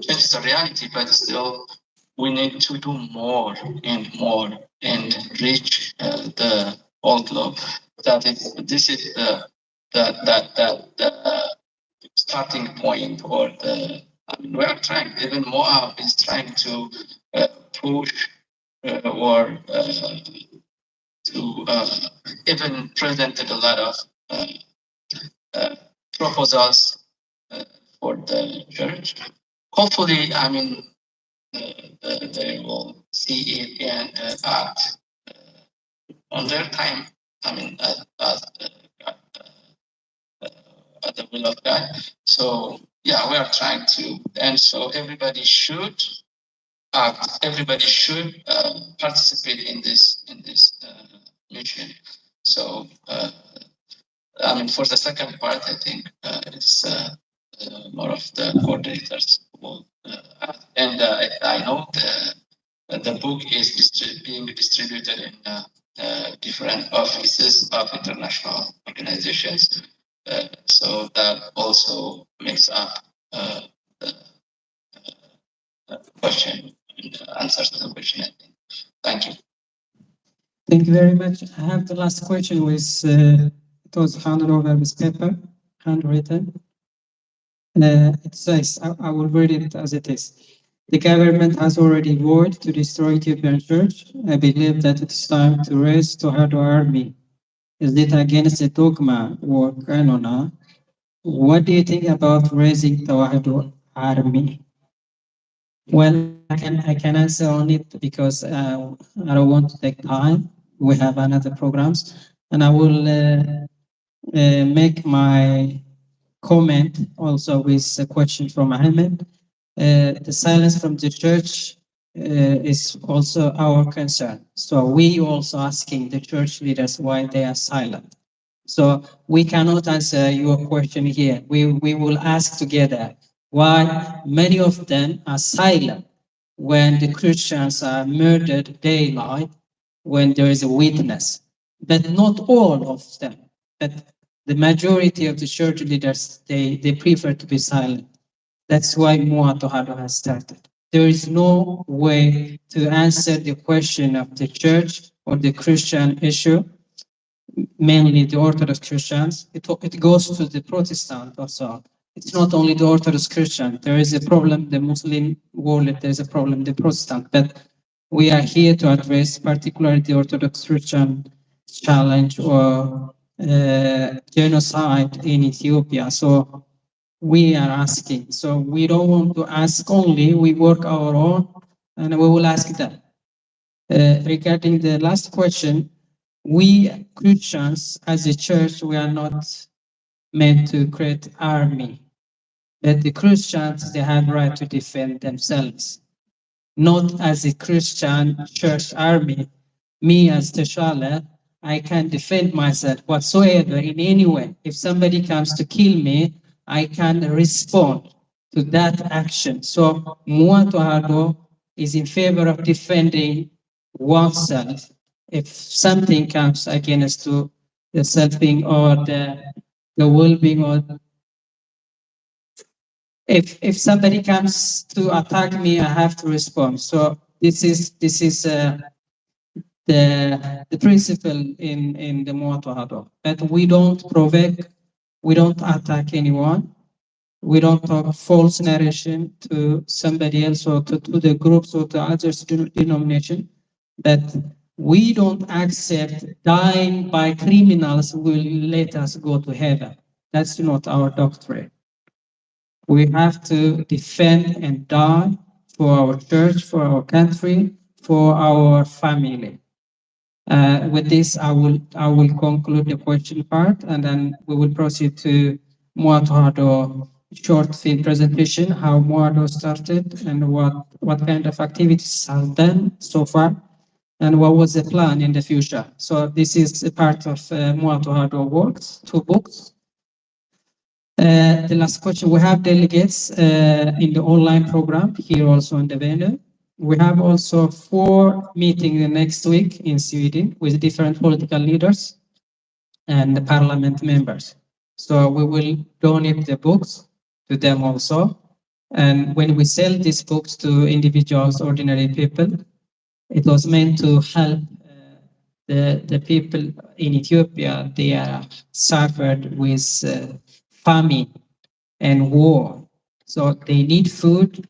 C: change the reality, but still we need to do more and more and reach the whole globe. This is the starting point, or we are trying. Even Moab is trying to push or to even presented a lot of proposals for the church. Hopefully, they will see it and act on their time. As at the will of God. So yeah, we are trying to, and so everybody should act. Everybody should participate in this mission. So for the second part, I think it's more of the coordinators will act. And I know the book is being distributed in different offices of international organizations. So that also makes up the question, answers to the question, I think. Thank you.
B: Thank you very much. I have the last question with it was handed over with paper, handwritten. It says, I will read it as it is. The government has already vowed to destroy Ethiopian church. I believe that it's time to raise Tewahedo army. Is it against the dogma or canona? What do you think about raising Tewahedo army? Well, I can answer on it because I don't want to take time. We have another programs, and I will make my comment also with a question from Ahmed. The silence from the church is also our concern. So we also asking the church leaders why they are silent. So we cannot answer your question here. We will ask together Why many of them are silent when the Christians are murdered daylight, when there is a witness. But not all of them. But the majority of the church leaders, they prefer to be silent. That's why Muatohado has started. There is no way to answer the question of the church or the Christian issue, mainly the Orthodox Christians. It goes to the Protestant also. It's not only the Orthodox Christian. There is a problem, the Muslim world, there's a problem, the Protestant. But we are here to address particularly the Orthodox Christian challenge or genocide in Ethiopia. So we are asking. So we don't want to ask only, we work our own and we will ask them. Regarding the last question, we Christians as a church, we are not meant to create army. But the Christians, they have right to defend themselves. Not as a Christian church army. Me as Teshala, I can defend myself whatsoever in any way. If somebody comes to kill me, I can respond to that action. So Muatohado is in favor of defending oneself if something comes against to the self-being or the well-being, or if somebody comes to attack me, I have to respond. So this is the principle in the Muatohado, that we don't provoke, we don't attack anyone, we don't talk false narration to somebody else or to the groups or to other denomination, that we don't accept dying by criminals will let us go to heaven. That's not our doctrine. We have to defend and die for our church, for our country, for our family. With this, I will conclude the question part, and then we will proceed to Muatohado short film presentation, how Muatohado started and what kind of activities have done so far, and what was the plan in the future. So this is a part of Muatohado works, 2 books. The last question, we have delegates in the online program here also in the venue. We have also 4 meetings next week in Sweden with different political leaders and the parliament members. So we will donate the books to them also. And when we sell these books to individuals, ordinary people, it was meant to help the people in Ethiopia. They are suffered with famine and war. So they need food,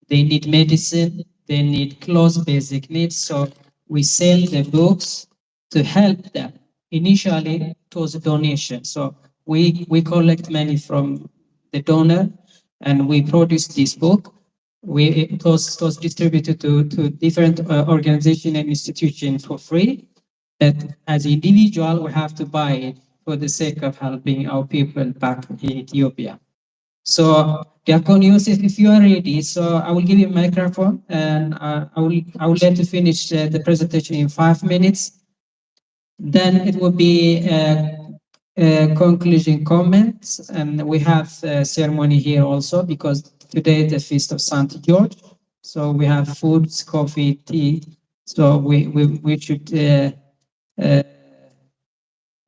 B: they need medicine, they need clothes, basic needs. So we sell the books to help them. Initially, it was a donation. So we collect money from the donor and we produce this book. It was distributed to different organizations and institutions for free. But as an individual, we have to buy it for the sake of helping our people back in Ethiopia. So, Diakon Yusuf, if you are ready, so I will give you a microphone and I will let you finish the presentation in 5 minutes. Then it will be conclusion comments, and we have a ceremony here also because today is the feast of Saint George. So we have foods, coffee, tea. So we should uh,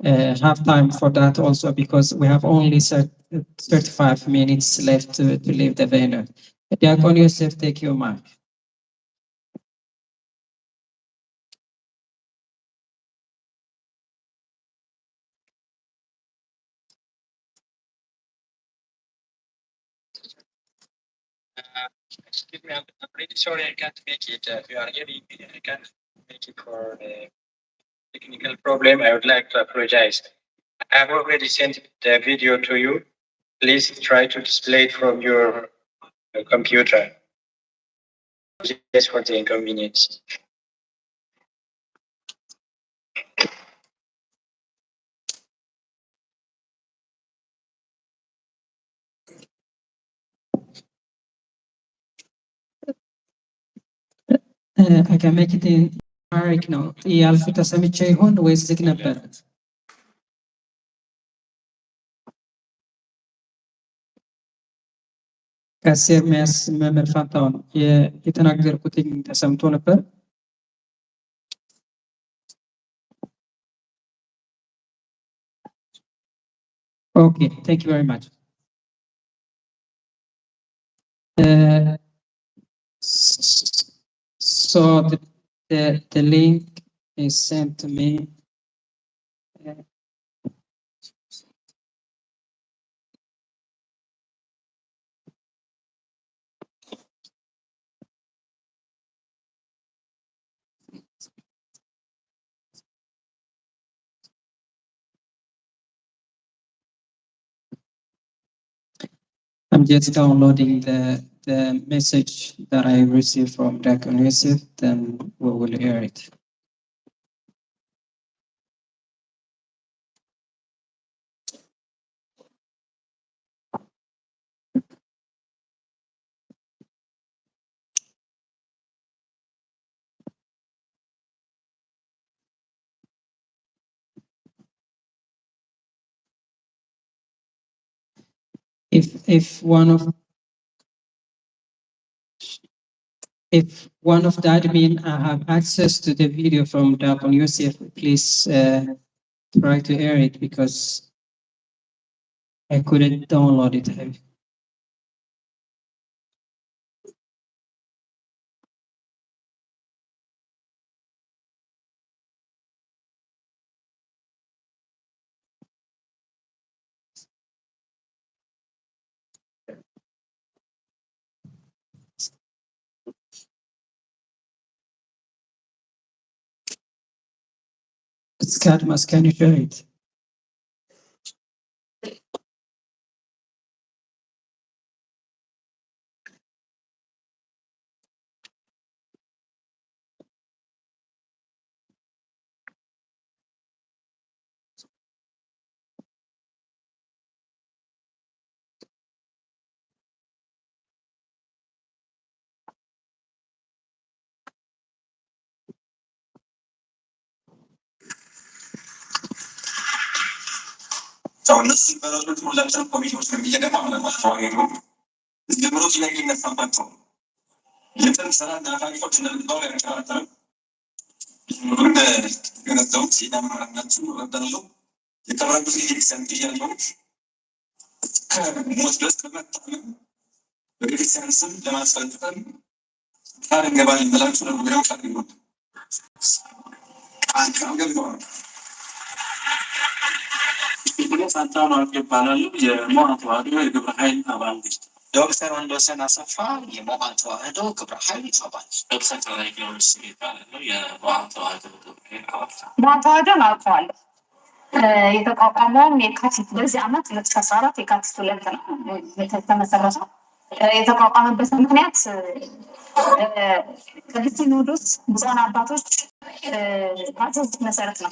B: have time for that also because we have only 35 minutes left to leave the venue. Diakon Yosef, take your mic.
D: Excuse me, I'm really sorry I can't make it. We are hearing I can't make it for the technical problem. I would like to apologize. I have already sent the video to you. Please try to display it from your computer. Just for the inconvenience.
B: I can make it in Amharic now. ያልፍ ተሰምቼ ይሆን ወይስ ዝግ ነበር? ቀሲስ ኤርምያስ መምህር ፋንታሁን የተናገርኩትኝ ተሰምቶ ነበር? Okay, thank you very much. So the link is sent to me. I'm just downloading the message that I received from Dr. Yusuf, then we will hear it. If one of the admin have access to the video from Dr. Yusuf, please try to air it because I couldn't download it. Cadmus, can you share it?
G: ሰውነት ሲበረቱት ሁላችን ኮሚቴዎች ነው እየገባመለማቸው ሄዱ ጀምሮ ጥያቄ ይነሳባቸው የጥን ስራ ታሪኮች እንደምባው ያንቀራጠረ ወደ ገነዘቡት ሲዳማናቸው ወደለው የተራጉት ቤተክርስቲያን ጥያቄዎች ከሞት ድረስ ለመታመን በቤተክርስቲያን ስም ለማስፈልፈል ቃል እንገባለን ብላችሁ ነው ብለው ቃል ይሉት ቃል ገብተዋል። ፋንታሁን አርጌ ይባላሉ። የሞዓ ተዋህዶ የግብረ ኃይል አባል
H: ዶክተር ወንዶሰን አሰፋ የሞዓ ተዋህዶ ግብረ ኃይል አባል።
G: ዶክተር ቴዎድሮስ ይባላሉ። የሞዓ ተዋህዶ ግብረ ኃይል አባል።
I: ሞዓ ተዋህዶን አውቀዋለሁ። የተቋቋመውም የካቲት በዚህ ዓመት 2014 የካቲት 2 ነው የተመሰረተው። የተቋቋመበት ምክንያት ቅዱስ ሲኖዶስ ብፁዓን አባቶች ባዘዙት መሰረት ነው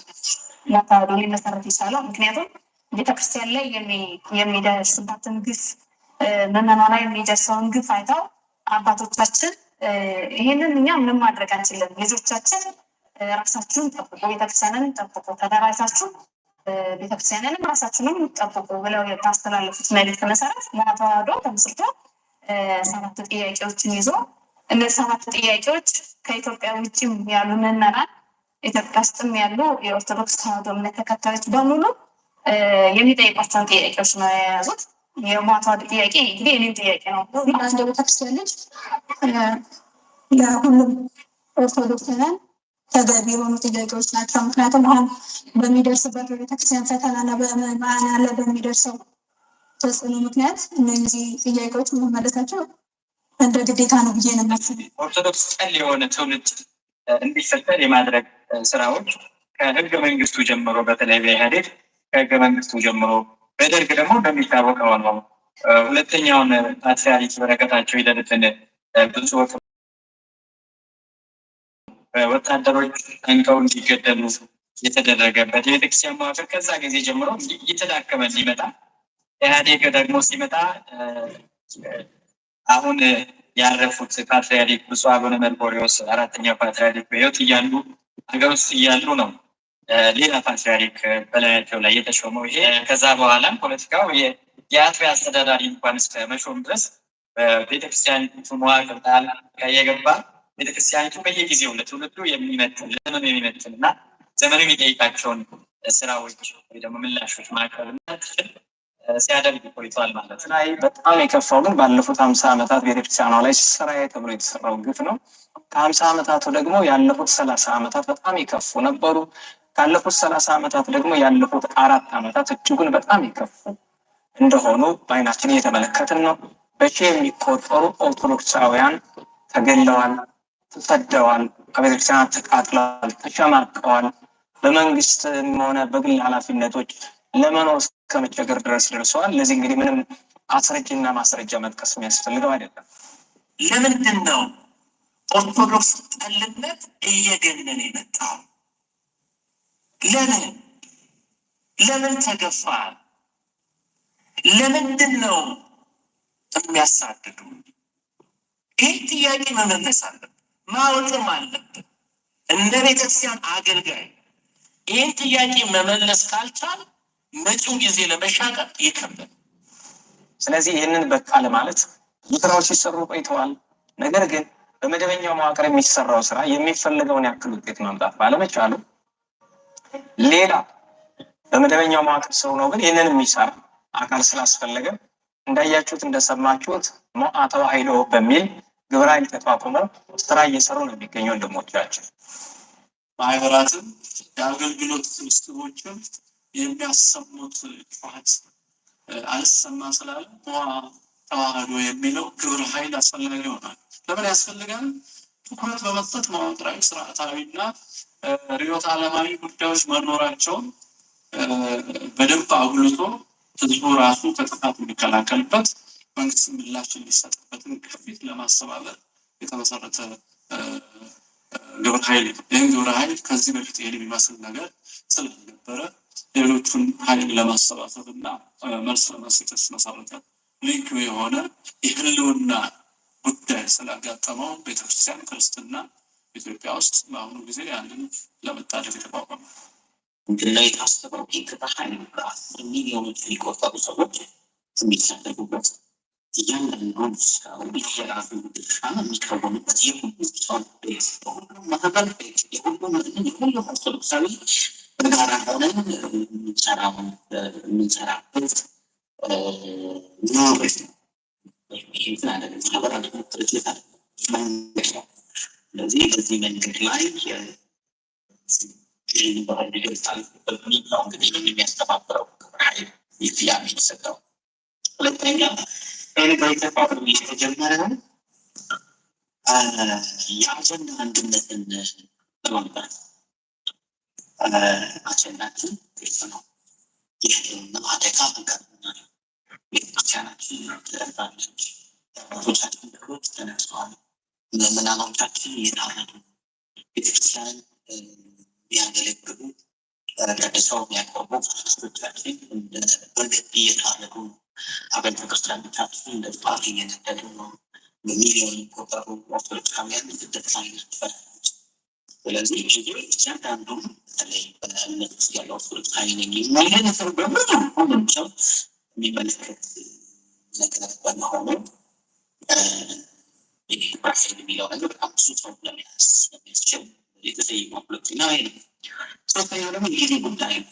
I: ሞዓ ተዋህዶ ሊመሰረት የቻለው። ምክንያቱም ቤተክርስቲያን ላይ የሚደርስባትን ግፍ ምዕመናን ላይ የሚደርሰውን ግፍ አይተው አባቶቻችን ይህንን እኛ ምንም ማድረግ አንችልም፣ ልጆቻችን ራሳችሁን ጠብቁ፣ ቤተክርስቲያንን ጠብቁ፣ ተደራጅታችሁ ቤተክርስቲያንንም ራሳችሁንም ጠብቁ ብለው የታስተላለፉት መልዕክት መሰረት ሞዓ ተዋህዶ ተመስርቶ 7 ጥያቄዎችን ይዞ እነዚህ 7 ጥያቄዎች ከኢትዮጵያ ውጭም ያሉ ምዕመናን ኢትዮጵያ ውስጥም ያሉ የኦርቶዶክስ ተዋህዶ እምነት ተከታዮች በሙሉ የሚጠይቋቸውን ጥያቄዎች ነው የያዙት። የሞዓ ተዋህዶ ጥያቄ እንግዲህ የኔም ጥያቄ ነው። እንደ ቤተክርስቲያን ልጅ ለሁሉም ኦርቶዶክሳውያን ተገቢ የሆኑ ጥያቄዎች ናቸው። ምክንያቱም አሁን በሚደርስበት በቤተክርስቲያን ፈተናና በምዕመናን ላይ በሚደርሰው ተጽዕኖ ምክንያት እነዚህ ጥያቄዎች መመለሳቸው እንደ ግዴታ ነው ብዬ ነው የማስበው።
G: ኦርቶዶክስ ጠል የሆነ ትውልድ እንዲፈጠር የማድረግ ስራዎች ከህገ መንግስቱ ጀምሮ በተለይ በኢህአዴግ ከህገ መንግስቱ ጀምሮ በደርግ ደግሞ እንደሚታወቀው ነው። ሁለተኛውን ፓትርያርክ በረከታቸው ይደርብን ብዙ ወታደሮች አንቀው እንዲገደሉ የተደረገበት የቤተክርስቲያን መዋቅር ከዛ ጊዜ ጀምሮ እየተዳከመ ሲመጣ ኢህአዴግ ደግሞ ሲመጣ አሁን ያረፉት ፓትርያርክ ብፁዕ አቡነ መርቆሬዎስ 4ኛ ፓትርያርክ በሕይወት እያሉ ሀገር ውስጥ እያሉ ነው ሌላ ፓትርያርክ በላያቸው ላይ የተሾመው። ይሄ ከዛ በኋላም ፖለቲካው የአጥቢያ አስተዳዳሪ እንኳን እስከ መሾም ድረስ በቤተክርስቲያኒቱ መዋቅር ጣልቃ የገባ ቤተክርስቲያኒቱ በየጊዜው ለትውልዱ የሚመጥን ለዘመኑ የሚመጥን እና ዘመኑ የሚጠይቃቸውን ስራዎች ወይ ደግሞ ምላሾች ማቅረብ እንድትችል ሲያደርግ ቆይቷል ማለት ነው። በጣም የከፋው ግን ባለፉት 50 ዓመታት ቤተክርስቲያኗ ላይ ስራዬ ተብሎ የተሰራው ግፍ ነው። ከ50 ዓመታቱ ደግሞ ያለፉት 30 ዓመታት በጣም የከፉ ነበሩ። ካለፉት 30 ዓመታት ደግሞ ያለፉት 4 ዓመታት እጅጉን በጣም የከፉ እንደሆኑ በዓይናችን እየተመለከትን ነው። በሺ የሚቆጠሩ ኦርቶዶክሳውያን ተገለዋል፣ ተሰደዋል፣ ከቤተክርስቲያናት ተቃጥለዋል፣ ተሸማቀዋል። በመንግስትም ሆነ በግል ኃላፊነቶች ለመኖር እስከመቸገር ድረስ ደርሰዋል። ለዚህ እንግዲህ ምንም አስረጅና ማስረጃ መጥቀስ የሚያስፈልገው አይደለም።
H: ለምንድን ነው ኦርቶዶክስ ጠልነት እየገነነ የመጣው? ለምን ተገፋ? ለምንድን ነው የሚያሳድዱ? ይህ ጥያቄ መመለስ አለብን፣ ማወቅም አለብን። እንደ ቤተክርስቲያን አገልጋይ ይህን ጥያቄ መመለስ ካልቻል መጪው ጊዜ ለመሻገር ይከብዳል።
G: ስለዚህ ይህንን በቃ ለማለት ብዙ ስራዎች ሲሰሩ ቆይተዋል። ነገር ግን በመደበኛው መዋቅር የሚሰራው ስራ የሚፈለገውን ያክል ውጤት ማምጣት ባለመቻሉ ሌላ በመደበኛው መዋቅር ሰው ነው ግን ይህንን የሚሰራ አካል ስላስፈለገ እንዳያችሁት እንደሰማችሁት ሞዓ ተዋሂዶ በሚል ግብረ ኃይል ተቋቁመው ስራ እየሰሩ ነው የሚገኙ ወንድሞቻችን።
H: ማህበራትም የአገልግሎት ስብስቦችም የሚያሰሙት ጩኸት አልሰማ ስላለ ሞዓ ተዋሂዶ የሚለው ግብረ ኃይል አስፈላጊ ይሆናል። ለምን ያስፈልጋል? ትኩረት በመስጠት መዋቅራዊ፣ ስርዓታዊና ርዕዮተ ዓለማዊ ጉዳዮች መኖራቸውን በደንብ አጉልቶ ህዝቡ ራሱ ከጥፋት የሚከላከልበት መንግስት ምላሽ የሚሰጥበትን ግፊት ለማስተባበር የተመሰረተ ግብረ ኃይል ነው። ይህን ግብረ ኃይል ከዚህ በፊት ይሄን የሚመስል ነገር ስላልነበረ ሌሎቹን ኃይል ለማሰባሰብ እና መልስ ለመስጠት መሰረተ ልዩ የሆነ የህልውና ጉዳይ ስላጋጠመው ቤተክርስቲያን ክርስትና ኢትዮጵያ ውስጥ በአሁኑ ጊዜ ያንን ለመታደግ የተቋቋመ ምንድነው የታሰበው? ግብረ ኃይል በ10 ሚሊዮኖች የሚቆጠሩ ሰዎች የሚሳተፉበት እያንዳንዱን ሰው የራሱ ድርሻ የሚከወንበት የሁሉም ሰው ቤት የሁሉም ማህበር ቤት የሁሉም ኦርቶዶክሳዊ በጋራ ሆነን የምንሰራበት ነው። ስለዚህ በዚህ መንገድ ላይ ባህል ይገልጻል በሚለው እንግዲህ የሚያስተባብረው ግብረ ኃይል ስያሜ የተሰጠው። ሁለተኛ በኢትዮጵያ የተጀመረ የአጀንዳ አንድነትን ለማምጣት አጀንዳችን ግልጽ ነው። የህልውና አደጋ ገጥሞናል። ቤተክርስቲያናችን ተደፍራለች። አባቶቻችን ድሮች ተነስተዋል። ምዕመናኖቻችን እየታረዱ ቤተክርስቲያን ቢያገለግሉ ቀድሰው የሚያቆሙ ካህናቶቻችን እንደ በግ እየታረዱ ነው። አብያተ ክርስቲያኖቻችን እንደ ጥፋት እየነደዱ ነው። በሚሊዮን የሚቆጠሩ ኦርቶዶክሳውያን ስደት ላይ ናቸው። ስለዚህ እያንዳንዱ በተለይ በእምነት ውስጥ ያለ ኦርቶዶክሳዊ ነኝ የሚል ነገር በብዙ ሁሉም ሰው የሚመለከት ነገር በመሆኑ ግብረ ኃይል የሚለው ነገር በጣም ብዙ ሰው ለመያዝ ስለሚያስችል የተሰየመው ሁለተኛው ይሄ ነው። ሶስተኛው ደግሞ የጊዜ ጉዳይ ነው።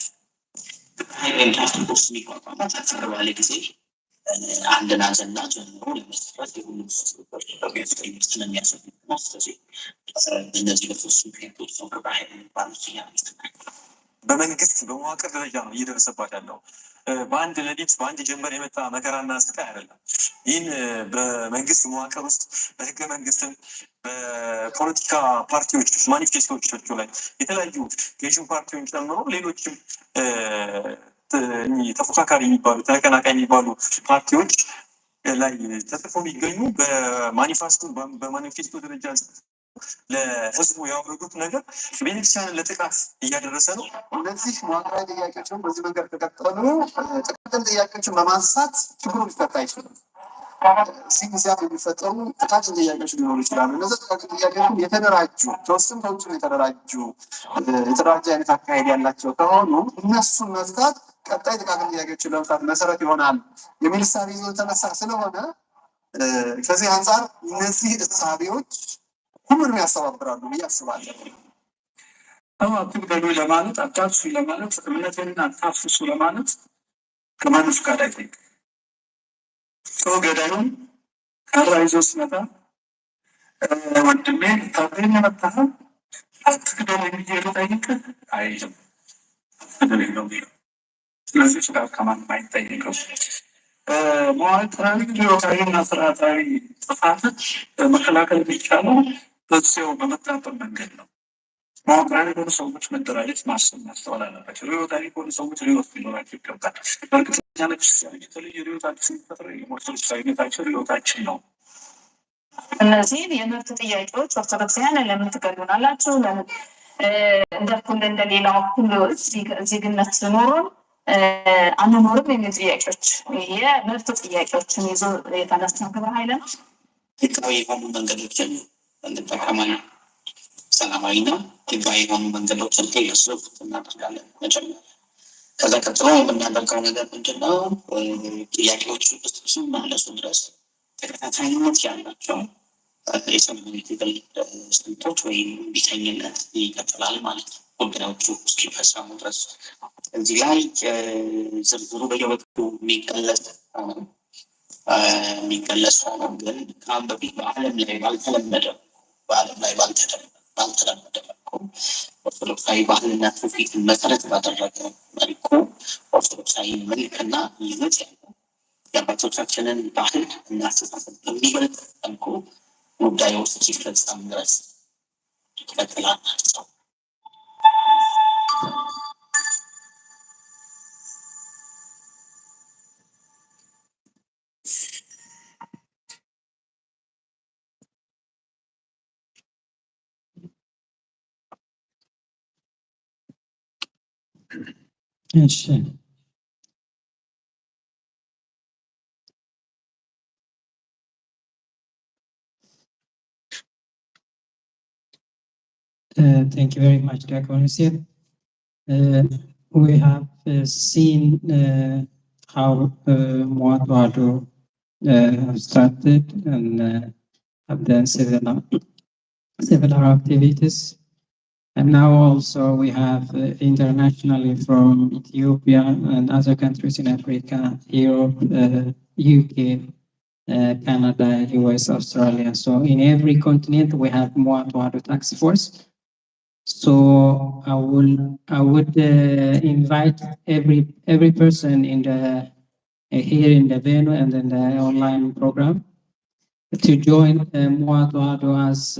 H: ግብረ ኃይል ወይም ታስክ ፎርስ የሚቋቋመው አጠር ባለ ጊዜ አንድን አጀንዳ ጀምሮ ለመስራት የሁሉም ሰዎች ስለሚያስፈልግ ነው። ስለዚህ እነዚህ በሶስት ምክንያቶች ነው ግብረ ኃይል የሚባሉት ስያሜ የተሰጣቸው።
J: በመንግስት በመዋቅር ደረጃ ነው እየደረሰባት ያለው። በአንድ ሌሊት በአንድ ጀንበር የመጣ መከራና ስቃይ አይደለም። ይህን በመንግስት መዋቅር ውስጥ በህገ መንግስትም በፖለቲካ ፓርቲዎች ማኒፌስቶቻቸው ላይ የተለያዩ ገዢው ፓርቲውን ጨምሮ ሌሎችም ተፎካካሪ የሚባሉ ተቀናቃኝ የሚባሉ ፓርቲዎች ላይ ተጽፎ የሚገኙ በማኒፌስቶ ደረጃ ለህዝቡ ያወረዱት ነገር ቤተክርስቲያንን ለጥቃት እያደረሰ ነው። እነዚህ መዋቅራዊ ጥያቄዎችን በዚህ መንገድ ከቀጠሉ ጥቃቅን ጥያቄዎችን በማንሳት ችግሩ ሊፈታ አይችልም። እዚህ ጊዜያት የሚፈጠሩ ጥቃቅን ጥያቄዎች ሊኖሩ ይችላሉ። እነዚህ ጥቃቅን ጥያቄዎች የተደራጁ ከውስጥም ከውጭም የተደራጁ የተደራጀ አይነት አካሄድ ያላቸው ከሆኑ እነሱን መፍታት ቀጣይ ጥቃቅን ጥያቄዎችን ለመፍታት መሰረት ይሆናል የሚል እሳቤ ይዞ የተነሳ ስለሆነ ከዚህ አንጻር እነዚህ እሳቤዎች ሁሉንም ያስተባብራሉ ብዬ አስባለሁ። አትግደሉ ለማለት አታፍሱ ለማለት እምነትን አታፍሱ ለማለት ከማንም ፍቃድ አይጠይቅም። ሰው ገዳዩን ካራ ይዞ ሲመጣ ወንድሜ ታብሬን የመታህ አትግደል ብዬ ልጠይቅህ አይልም። አትግደል ነው የሚለው። ስለዚህ ፍቃድ ከማንም አይጠይቅም። መዋቅራዊ ርዕዮታዊና ስርዓታዊ ጥፋቶች መከላከል የሚቻለው በዚያው በመጣበት መንገድ ነው። መዋቅራዊ የሆኑ ሰዎች መደራጀት፣ ማሰብ፣ ማስተዋል አለባቸው። ርዕዮታዊ የሆኑ ሰዎች ርዕዮት ሊኖራቸው ይገባል። በእርግጠኛ ለክርስቲያኖች የተለየ ርዕዮት አዲስ የሚፈጥረው የኦርቶዶክሳዊነታቸው ርዕዮታችን ነው።
I: እነዚህ የመብት ጥያቄዎች ኦርቶዶክሳውያን ለምን ትገሉናላችሁ? ለምን እንደ እኩል እንደሌላው ሁሉ ዜግነት ኖሮን አንኖርም? የሚሉ ጥያቄዎች የመብት ጥያቄዎችን ይዞ የተነሳ ግብረ ኃይል ነው።
H: ህጋዊ የሆኑ መንገዶችን እንጠቀማለን። ሰላማዊና ህጋዊ የሆኑ መንገዶችን ከየሱፍ እናደርጋለን መጀመሪያ። ከዛ ቀጥሎ የምናደርገው ነገር ምንድነው? ጥያቄዎቹ እስኪመለሱ ድረስ ተከታታይነት ያላቸው የሰላማዊ ትግል ስልቶች ወይም ቢተኝነት ይቀጥላል ማለት ነው፣ ጉዳዮቹ እስኪፈጸሙ ድረስ። እዚህ ላይ ዝርዝሩ በየወቅቱ የሚገለጽ ሆኖ ግን ከአሁን በፊት በዓለም ላይ ባልተለመደ መልኩ ኦርቶዶክሳዊ ባህልና ትውፊትን መሰረት ባደረገ መልኩ ኦርቶዶክሳዊ መልክና ይዘት ያለው የአባቶቻችንን ባህል እና አስተሳሰብ በሚገልጽ መልኩ ጉዳዩ እስኪፈጸም ድረስ ይቀጥላል ማለት ነው።
B: እሺ thank you very much, Dr. We have seen how Tewahido have started and have done several activities. And now also we have internationally from Ethiopia and other countries in Africa, Europe, UK, Canada, US, Australia. So in every continent we have Tewahido task force. So I would invite every person in the here in the venue and in the online program to join Tewahido as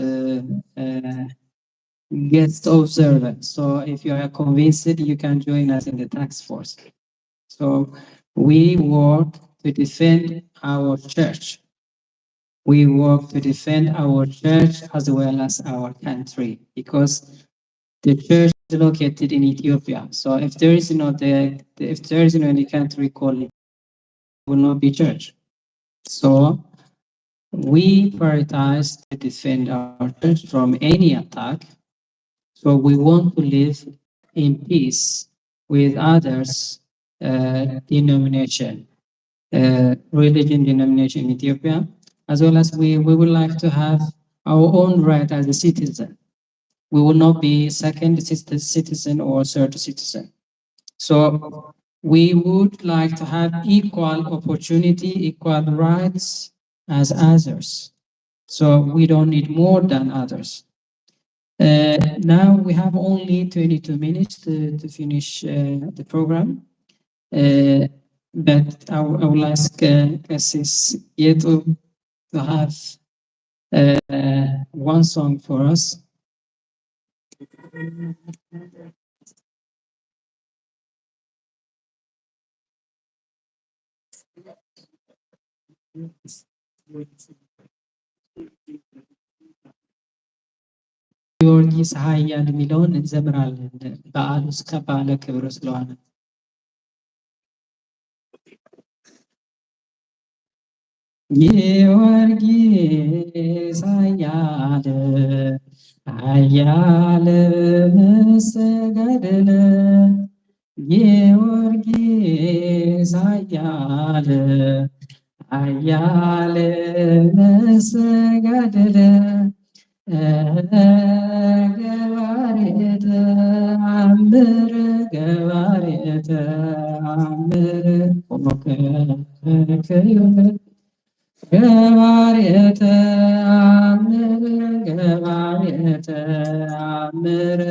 B: guest observer. So if you are convinced, you can join us in the task force. So we work to defend our church. We work to defend our church as well as our country, because the church is located in Ethiopia. So if there is no any country called, it will not be church. So we prioritize to defend our church from any attack. So we want to live in peace with others religion denomination in Ethiopia, as well as we would like to have our own right as a citizen. We will not be second citizen or third citizen. So we would like to have equal opportunity, equal rights as others. So we don't need more than others. Now we have only 22 minutes to finish the program. But I will ask Cassis Yeto to have one song for us. ጊዮርጊስ ኃያል የሚለውን እንዘምራለን። በዓሉ እስከ በዓለ ክብር ስለሆነ ጊዮርጊስ ኃያል ኃያል መሰገድለ ጊዮርጊስ ኃያል አያለ መሰጋደለ ገባሬ ተአምር ገባሬ ተአምር ክብር ገባሬ ተአምር ገባሬ ተአምር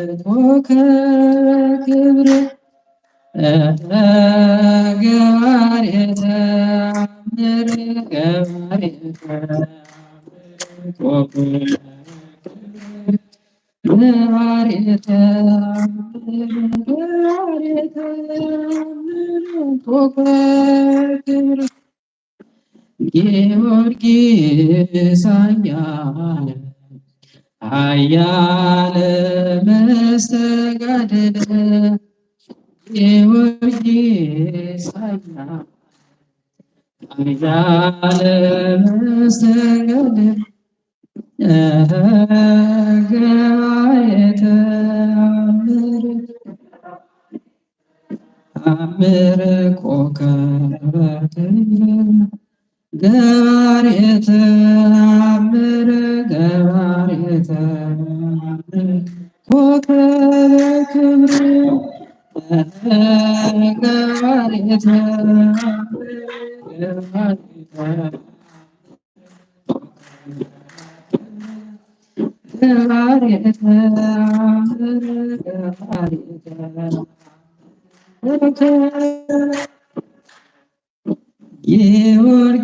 B: ክብር ገባሬ ተአምር ገባሬ ገባሬ ተአምር ጊዮርጊስ ኃያል ኃያል መስተጋድል ጊዮርጊስ ኃያል ኃያል መስተጋድል ገባሬ ተአምር ተአምር ኮከበ ክብር ገባሬ ተአምር ገባሬ ተአምር ኮከበ ክብር ገባሬ ተአምር ገባሬ ገባሬ ተአምር ገባሬ ተአምር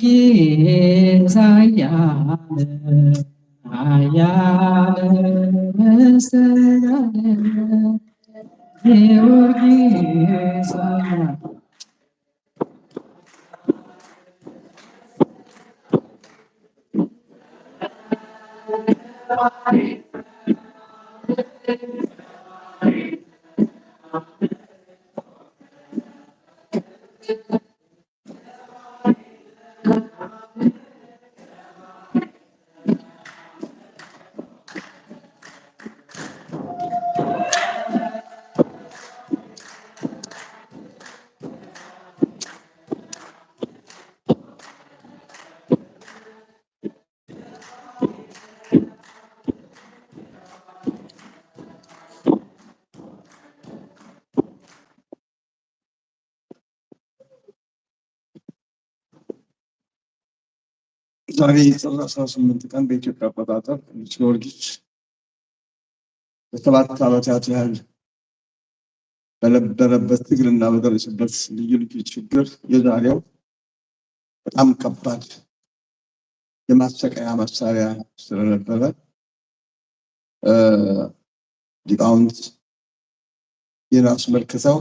B: ጊዮርጊስ ኃያል ኃያል መስተጋድል ጊዮርጊስ ኃያል
J: ዛሬ ጥር 18 ቀን በኢትዮጵያ አቆጣጠር ቅዱስ ጊዮርጊስ ለ7 ዓመታት ያህል በነበረበት ትግልና በደረሰበት ልዩ ልዩ ችግር የዛሬው በጣም ከባድ የማሰቃያ መሳሪያ ስለነበረ ሊቃውንት ይህን አስመልክተው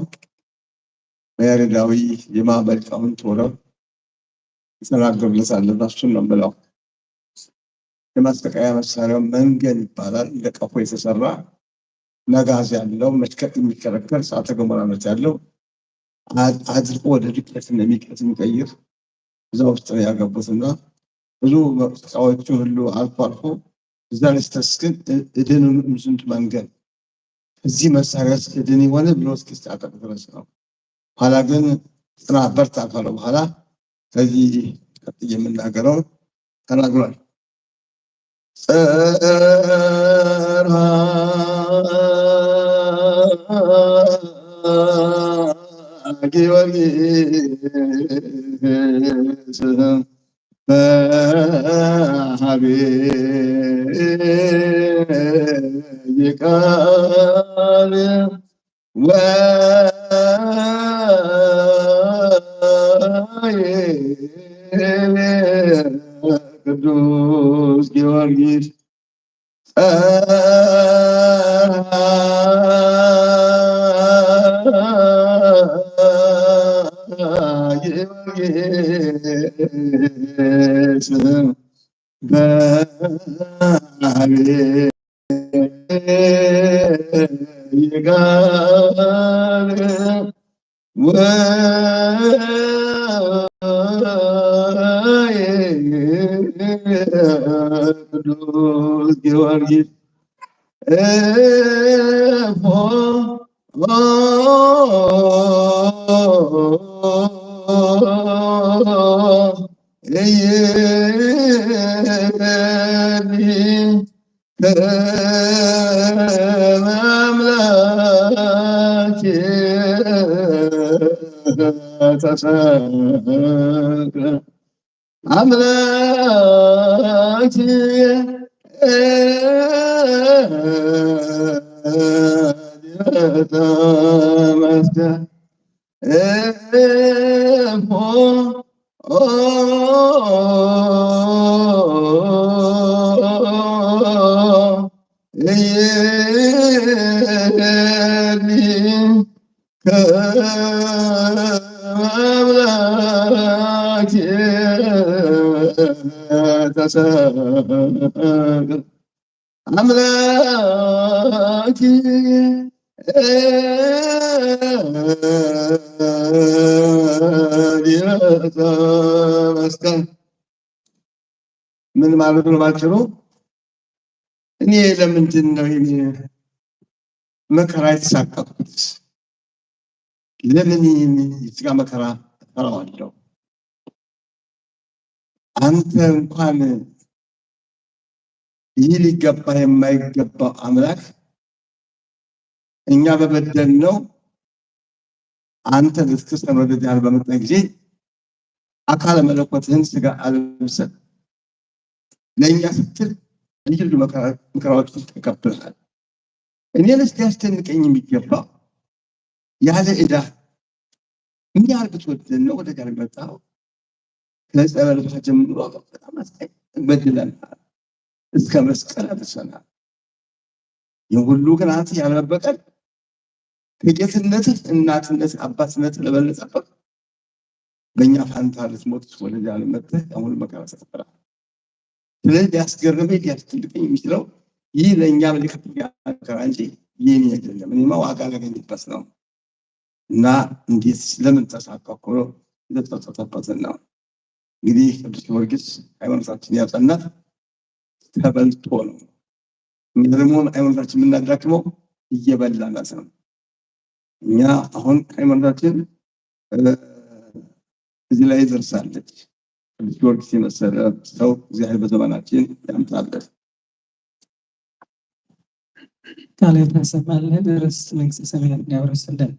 J: በያሬዳዊ የማዕበል ሊቃውንት ሆነው ይተናገሩለታል። እሱን ነው የምለው። የማሰቃያ መሳሪያው መንገድ ይባላል። እንደ ቀፎ የተሰራ ነጋዝ ያለው መትከት የሚከለከል እሳተ ገሞራነት ያለው አድርቆ ወደ ዱቄት የሚቀይር እዛ ውስጥ ነው ያገቡትና ብዙ መቅጫዎቹ ሁሉ አልፎ አልፎ እዛ ላይ ስተስክን እድን ስንት መንገድ እዚህ መሳሪያ እድን የሆነ ብሎ እስኪስታጠቅ ድረስ ነው። ኋላ ግን ጽና በርታ ካለው በኋላ ከዚህ ቀጥዬ የምናገረው ተናግሯል። ጊዮርጊስ በሀቤ ይቃል ቅዱስ ጊዮርጊስ ጊዮርጊስ በሀቤ ይቃል ቅዱስ ጊዮርጊስ
K: ከማምላኬ ተሰቀለ አምላኬ ተመስገን እፎ እየኒ ከማምላኬ ተሰቀለ አምላኬ ተመስገን። ምን ማለት ነው ባጭሩ? እኔ ለምንድን ነው ይሄ መከራ የተሳቀቅኩት? ለምን የስጋ መከራ እፈራዋለሁ? አንተ እንኳን ይህ ሊገባ የማይገባው አምላክ እኛ በበደል ነው አንተ ልትክሰን ወደዚህ ዓለም በመጣ ጊዜ አካለ መለኮትህን ስጋ አልብሰህ ለእኛ ስትል ልዩ ልዩ መከራዎችን ተቀብለሃል። እኔ ሊያስደንቀኝ የሚገባው ያለ ዕዳ ምን ያህል ብትወደን ነው ወደዚህ ዓለም የመጣኸው? ከዕፀ በለስ ጀምሮ በጣም በድለናል፣ እስከ መስቀል አድርሰናል። ይህ ሁሉ ግን አንተ ያለመበቀል ከጌትነትህ እናትነት አባትነት ለበለጸበት በእኛ ፋንታ ልትሞት ወደዚህ ዓለም መጥተህ አሁን መከራ ተቀብለሃል። ስለዚህ ሊያስገርመኝ ሊያስደንቀኝ የሚችለው ይህ ለእኛ ምልክት መከራ እንጂ የኔ አይደለም። እኔማ ዋጋ ላገኝበት ነው እና እንዴት ለምን ተሳቀቅኩ ብሎ የተጸጸተበትን ነው። እንግዲህ ቅዱስ ጊዮርጊስ ሃይማኖታችን ያጸናት ተበልቶ ነው። እኛ ደግሞ ሃይማኖታችን የምናዳክመው እየበላናት ነው። እኛ አሁን ሃይማኖታችን እዚህ ላይ ደርሳለች። ቅዱስ ጊዮርጊስ የመሰለ ሰው እግዚአብሔር በዘመናችን ያምጣለን።
B: ቃል ያሰማልን፣ ርስት መንግሥተ ሰማያትን ያወርስልን።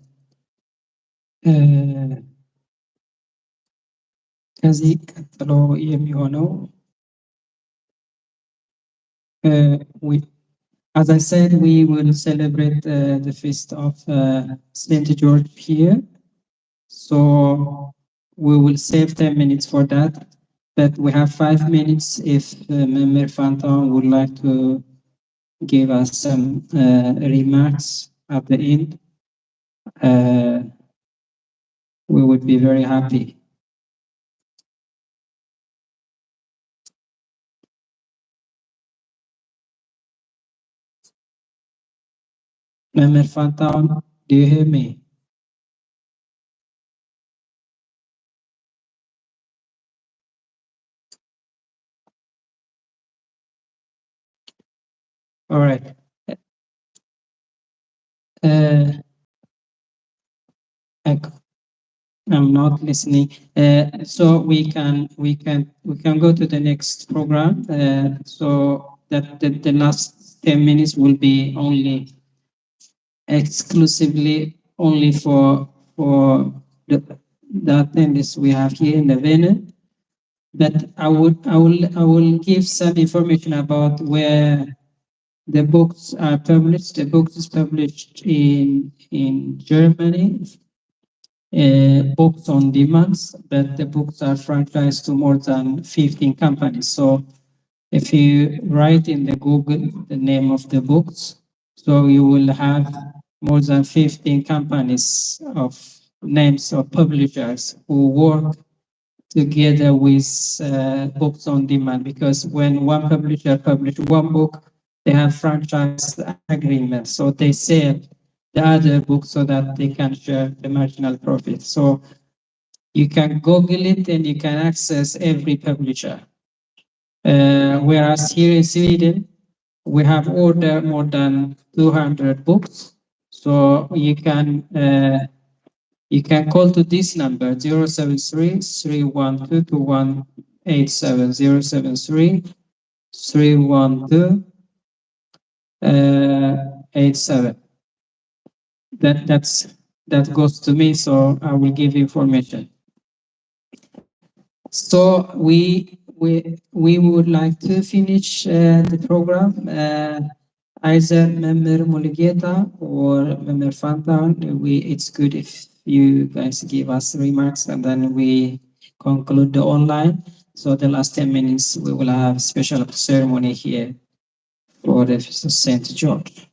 B: ከዚህ ቀጥሎ የሚሆነው as I said, we will celebrate the feast of Saint George here. So we will save 10 minutes for that. But we have 5 minutes if Member Fanton would like to give us some remarks at the end. We would be very happy. Member Fanton, do you hear me? All right. I'm not listening. So we can go to the next program. So that the last 10 minutes will be only exclusively only for the attendees we have here in the venue. But I will give some information about where the books are published. The book is published in Germany, books on demands, but the books are franchised to more than 15 companies. So if you write in the Google the name of the books, so you will have more than 15 companies of names of publishers who work together with books on demand, because when one publisher publishes one book, they have franchise agreements, so they sell the other book so that they can share the marginal profit. So you can Google it and you can access every publisher. Whereas here in Sweden, we have ordered more than 200 books. So you can call to this number 073-312-21 073 312 87. That goes to me, so I will give information. So we would like to finish the program. Either Member Muligeta or Member Fantan. It's good if you guys give us remarks and then we conclude the online. So the last 10 minutes we will have special ceremony here for the St. George.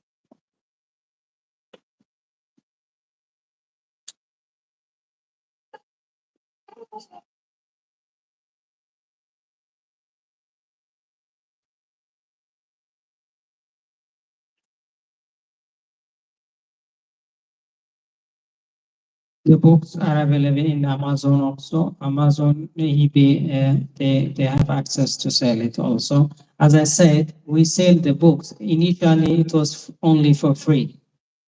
B: The books are available in Amazon also. Amazon, eBay, they have access to sell it also. As I said, we sell the books. Initially, it was only for free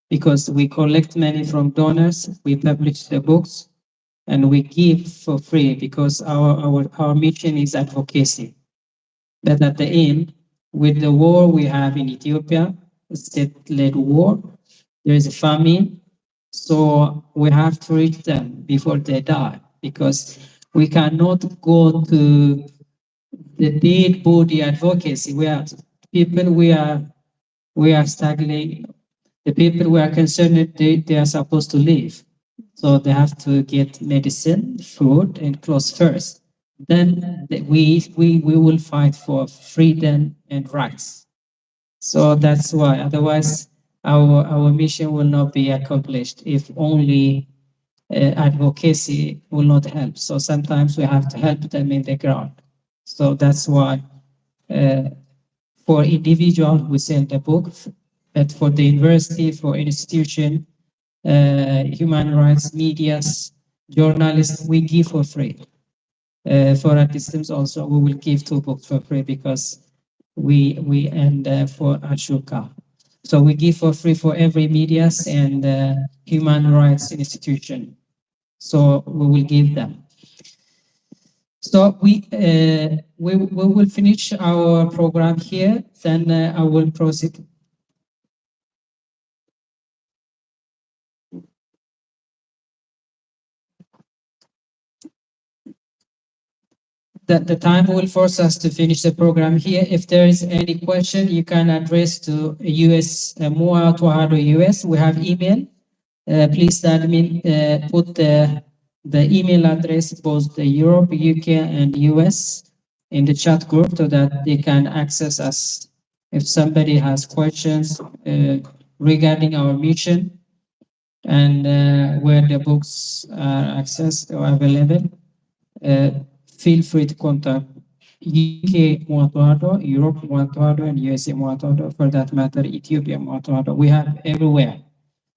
B: because we collect money from donors, we publish the books, and we give for free because our mission is advocacy. But at the end, with the war we have in Ethiopia, state-led war, there is a famine, so we have to reach them before they die because we cannot go to the dead body advocacy. We are people we are struggling. The people we are concerned they are supposed to live. So they have to get medicine, food, and clothes first. Then we will fight for freedom and rights. So that's why. Otherwise, our mission will not be accomplished if only advocacy will not help. So sometimes we have to help them in the ground. So that's why for individual we send a book, but for the university, for institution, human rights, medias, journalists, we give for free. For our systems also, we will give 2 books for free because we and for Ashoka. So we give for free for every medias and human rights institution. So we will give them. So we will finish our program here. Then I will proceed. That the time will force us to finish the program here. If there is any question, you can address to US Mua Tewahido US. We have email. Please admin put the email address both the Europe, UK, and US in the chat group so that they can access us. If somebody has questions regarding our mission and where the books are accessed or available, feel free to contact UK Muatuado, Europe Muatuado, and USA Muatuado, for that matter, Ethiopia Muatuado. We have everywhere.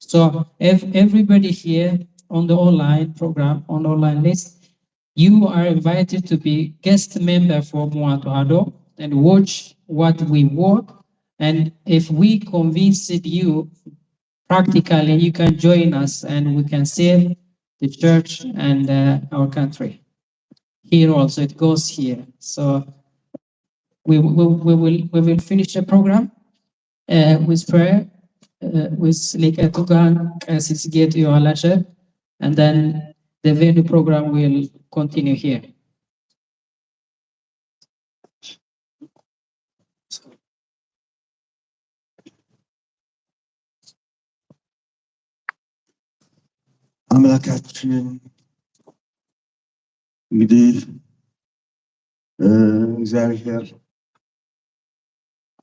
B: So if everybody here on the online program, on the online list, you are invited to be guest member for Muatuado and watch what we work. And if we convinced you practically, you can join us and we can save the church and our country. Here also, it goes here. So we will finish the program with prayer, with Lika Tugan, Kasis Get Yohalashe, and then the venue program will continue here.
K: አምላካችን እንግዲህ እግዚአብሔር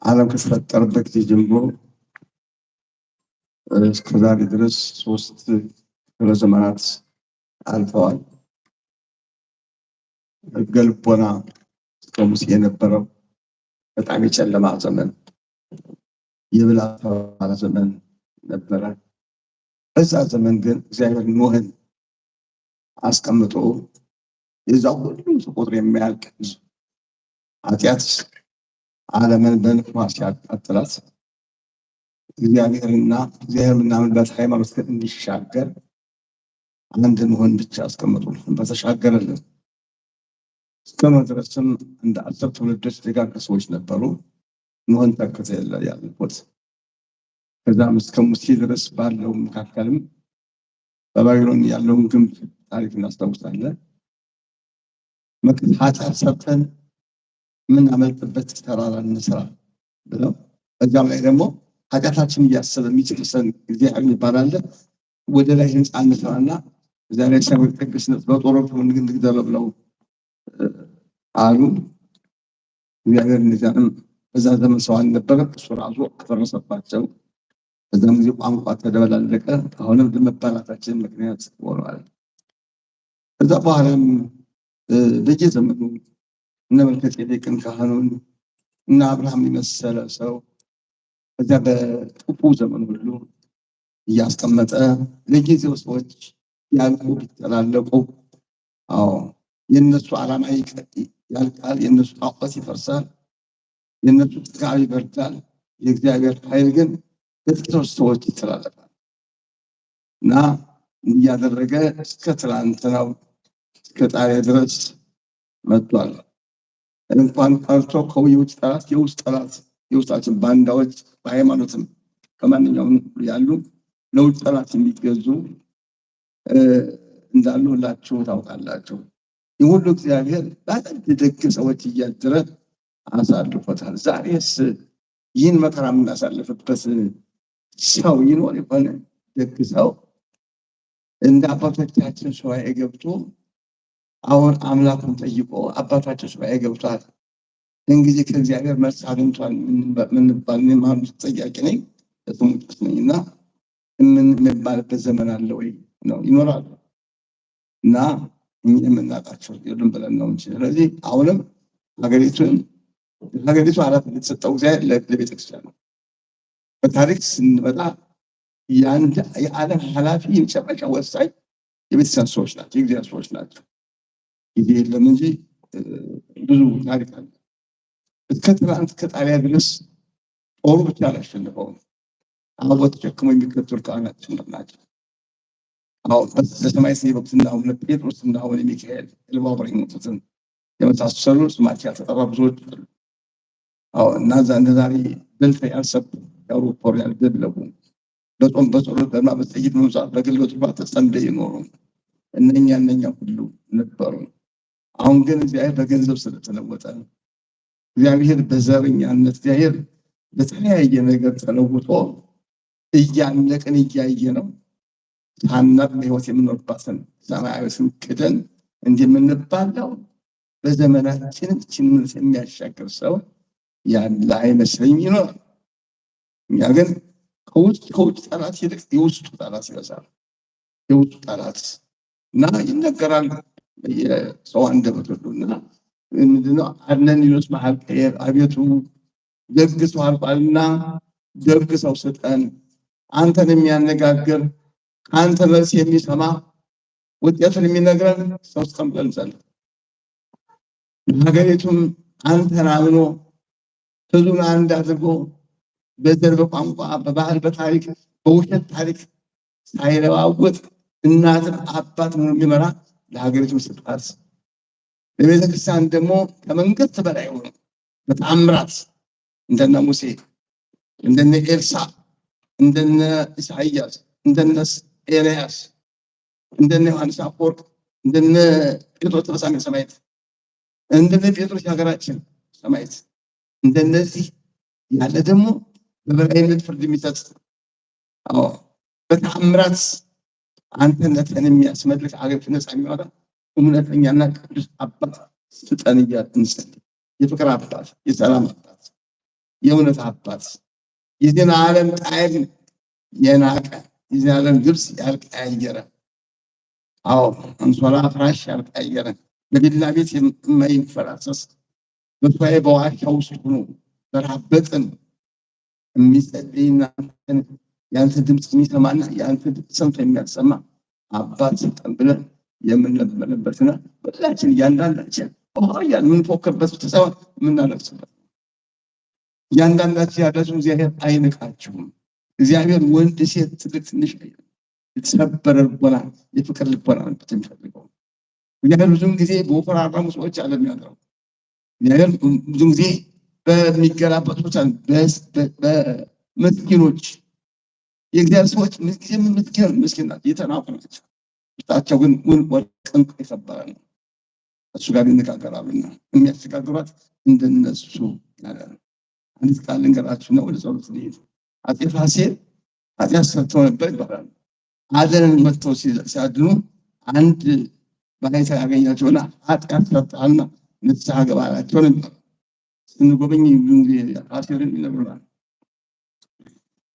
K: ዓለም ከተፈጠረበት ጊዜ ጀምሮ እስከ ዛሬ ድረስ 3 ክፍለ ዘመናት አልፈዋል። ገልቦና እስከ ሙሴ የነበረው በጣም የጨለማ ዘመን የብልሃት ዘመን ነበረ። በዛ ዘመን ግን እግዚአብሔር ኖህን አስቀምጦ የዛው ሁሉ ቁጥር የሚያልቅ ኃጢአት ዓለምን በንፋስ ሲያቃጥላት እግዚአብሔርና እግዚአብሔር ምናምንበት ሃይማኖት እንዲሻገር አንድ ኖህን ብቻ አስቀምጦ በተሻገረልን እስከመድረስም እንደ 10 ትውልዶች ደጋግ ሰዎች ነበሩ። ኖህን ተከተለ ያሉት። ከዛም እስከ ሙሴ ድረስ ባለው መካከልም በባቢሎን ያለውን ግንብ ታሪክ እናስታውሳለን። ኃጢአት ሰርተን የምናመልጥበት ተራራ እንስራ ብለው በዛም ላይ ደግሞ ኃጢአታችን እያሰበ የሚጨርሰን እግዚአብሔር ይባላል። ወደ ላይ ህንፃ እንስራና እዛ ላይ ሰዎች ቅዱስነት በጦሮች እንግደለው ብለው አሉ። እግዚአብሔር እንደዛም በዛ ዘመን ሰው አልነበረ፣ እሱ ራሱ አፈረሰባቸው። በዛም ጊዜ ቋንቋ ተደበላለቀ። አሁንም ለመባላታችን ምክንያት ሆኗል። ከዛ በኋላም በየዘመኑ እነ መልከጼዴቅን ካህኑን እና አብርሃም የመሰለ ሰው በዚያ በጥፉ ዘመን ሁሉ እያስቀመጠ ለጊዜው ሰዎች ያልቁ ቢተላለቁ፣ አዎ የእነሱ ዓላማ ያልቃል፣ የእነሱ ጣዖት ይፈርሳል፣ የእነሱ ጥጋብ ይበርዳል። የእግዚአብሔር ኃይል ግን በጥቂቶች ሰዎች ይተላለፋል እና እያደረገ እስከ ትላንትናው እስከ ጣሊያ ድረስ መጥቷል። እንኳን ቀርቶ የውጭ ጠላት የውስጥ ጠላት የውስጣችን ባንዳዎች በሃይማኖትም ከማንኛውም ያሉ ለውጭ ጠላት የሚገዙ እንዳሉ ሁላችሁ ታውቃላችሁ። የሁሉ እግዚአብሔር በአንድ ደግ ሰዎች እያደረ አሳልፎታል። ዛሬስ ይህን መከራ የምናሳልፍበት ሰው ይኖር የሆነ ደግ ሰው እንደ አባቶቻችን ሱባኤ ገብቶ አሁን አምላኩን ጠይቆ አባታችን ሱባኤ ገብቷል እንግዲህ ከእግዚአብሔር መልስ አግኝቷል ምንባል ማለት ጠያቂ ነኝ ተሙጥስ ነኝና ምን የሚባልበት ዘመን አለ ወይ ነው ይኖራል እና የምናውቃቸው የሉም ብለን ነው እንጂ። ስለዚህ አሁንም ሀገሪቱ ኃላፊነት የተሰጠው እግዚአብሔር ለቤተክርስቲያን ነው። በታሪክ ስንመጣ የዓለም ኃላፊ የመጨረሻ ወሳኝ የቤተክርስቲያን ሰዎች ናቸው፣ የእግዚአብሔር ሰዎች ናቸው። ጊዜ የለም እንጂ ብዙ ታሪክ አለ። እስከ ትናንት ከጣሊያን ድረስ ጦሩ ብቻ አላሸነፈውም። አበቦት ተሸክመው የሚከተሉ ካህናት ጭምር ናቸው። አሁን በሰማይ ሲበቅትና አቡነ ጴጥሮስ እና አቡነ ሚካኤል ኢሉባቦር የሞቱትን የመሳሰሉ ስማቸው ያልተጠራ ብዙዎች አሉ። አሁን እና እንደ ዛሬ በልተ ያልሰቡ የአውሮፓ ያልገለቡ በጾም በጸሎት በማበጠይት መምጻት በግሎት ባተሰንደ ይኖሩ እነኛ ሁሉ ነበሩ። አሁን ግን እግዚአብሔር በገንዘብ ስለተለወጠ እግዚአብሔር በዘረኛነት እግዚአብሔር በተለያየ ነገር ተለውጦ እያነቅን እያየ ነው። ታናቅ በሕይወት የምንኖርባትን ሰማያዊትን ክደን እንደምንባለው በዘመናችን ችንን የሚያሻግር ሰው ያለ አይመስለኝም ይኖራል። እኛ ግን ከውጭ ጠላት ይልቅ የውስጡ ጠላት ይበዛል። የውስጡ ጠላት እና ይነገራል የሰው አንደበት ሁሉና ምንድነው አለን ይሉት ማሐቀር አቤቱ ደግ ሰው አልቋልና ደግ ሰው ስጠን፣ አንተን የሚያነጋግር አንተ መልስ የሚሰማ ውጤቱን የሚነግረን ሰው ስጠን ብለን እንጸልይ። ሀገሪቱም አንተን አምኖ ህዝቡን አንድ አድርጎ በዘር በቋንቋ በባህል በታሪክ በውሸት ታሪክ ሳይለዋወጥ እናትን አባት ነው የሚመራ ለሀገሪቱ ስጣት ለቤተክርስቲያን ደግሞ ከመንግስት በላይ ሆኖ በተአምራት እንደነ ሙሴ እንደነ ኤልሳ እንደነ ኢሳይያስ እንደነ ኤልያስ እንደነ ዮሐንስ አፈወርቅ እንደነ ጴጥሮስ ተበሳሚ ሰማዕት እንደነ ጴጥሮስ የሀገራችን ሰማዕት እንደነዚህ ያለ ደግሞ በበላይነት ፍርድ የሚሰጥ በተአምራት አንተነትን የሚያስመልክ አገር ነፃ የሚያወጣ እውነተኛና ቅዱስ አባት ስጠን እያልን እንጸልይ። የፍቅር አባት፣ የሰላም አባት፣ የእውነት አባት፣ የዚህን ዓለም ጣዕም የናቀ የዚህን ዓለም ልብስ ያልቀያየረ፣ አንሶላ ፍራሽ ያልቀያየረ፣ በቪላ ቤት የማይንፈራሰስ በሱባኤ በዋሻ ውስጥ ሆኖ በረሃብ በጥም የሚጸልይና የአንተ ድምፅ የሚሰማና የአንተ ድምፅ ሰምቶ የሚያሰማ አባት ስጠን ብለን የምንለምንበትና ሁላችን እያንዳንዳችን ያን የምንፎክርበት ብቻ ሳይሆን የምናለቅስበት እያንዳንዳችን ያላችሁ እግዚአብሔር አይንቃችሁም። እግዚአብሔር ወንድ ሴት ትልቅ ትንሽ የተሰበረ ልቦና የፍቅር ልቦና ነው የሚፈልገው። እግዚአብሔር ብዙም ጊዜ በወፈራረሙ ሰዎች አለ የሚያደርገው። እግዚአብሔር ብዙም ጊዜ በሚገላበጡ ሰዎች አለ፣ በምስኪኖች የእግዚአብሔር ሰዎች ምንጊዜም ምስኪን ናቸው፣ የተናቁ ናቸው። ውስጣቸው ግን ወርቅ ዕንቁ የከበረ ነው። እሱ ጋር ይነጋገራሉና የሚያሸጋግሯት እንደነሱ ያለ ነው። አንዲት ቃል ልንገራችሁ ነው ወደ ጸሎት ልሄድ። አፄ ፋሲል ኃጢአት ሰርተው ነበር ይባላል። አደንን መጥተው ሲያድኑ አንድ ባይታ ያገኛቸውና ኃጢአት ሰርተሃልና ንስሐ ግባ አላቸው ነበር። ስንጎበኝ ፋሲልን ይነግሩናል።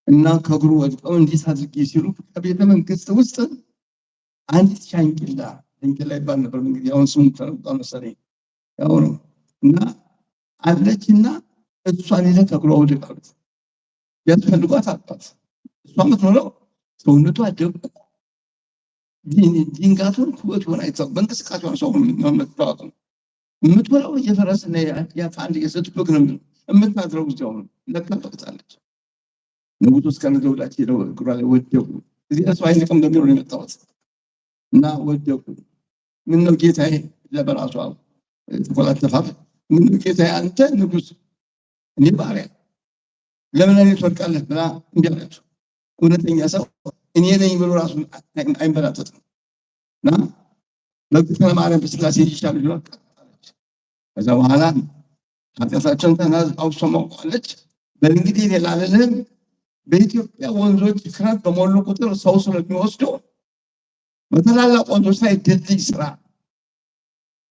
K: እና ከእግሩ ወድቀው እንዲህ አድርጌ ሲሉ ከቤተ መንግስት ውስጥ አንዲት ሻንቂላ ይባል ነበር እንግዲህ አሁን ስሙ ተለውጧል መሰለኝ ያው ነው። እና አለችና እሷን ይዘው ከእግሯ ውደቅ አሉት። ያስፈልጓት አባት እሷ የምትኖረው ሰውነቷ ደቁ ድንጋቱን ኩበት ሆነ አይተው በእንቅስቃሴዋን ሰው መመጣጣት ነው የምትበላው የፈረስና የፋንድ የስትብቅ ነው የምታድረው እዚያው ነው። ለካ በቅታለች። ንጉሱ እስከነዘውዳቸው ሄደው እግሯ ላይ ወደቁ። እዚህ ሰው አይነቅም እንደሚሆን የመጣሁት እና ወደቁ። ምነው ጌታዬ ለበራሷ ተቆላተፋት። ምነው ጌታዬ አንተ ንጉስ እኔ ባሪያ ለምን እኔ ትወድቃለህ ብላ እምቢ አለችው። እውነተኛ ሰው እኔ ነኝ ብሎ ራሱ አይንበላጠጥም። እና ለእግዝእትነ ማርያም በሥላሴ ይሻል ብላ ቀጣለች። ከዛ በኋላ ኃጢአታቸውን አውጥታ ማውቃለች። በእንግዲህ ሌላ አልልህም፣ በኢትዮጵያ ወንዞች ክረምት በሞሉ ቁጥር ሰው ስለሚወስደው በታላላቅ ወንዞች ላይ ድልድይ ስራ፣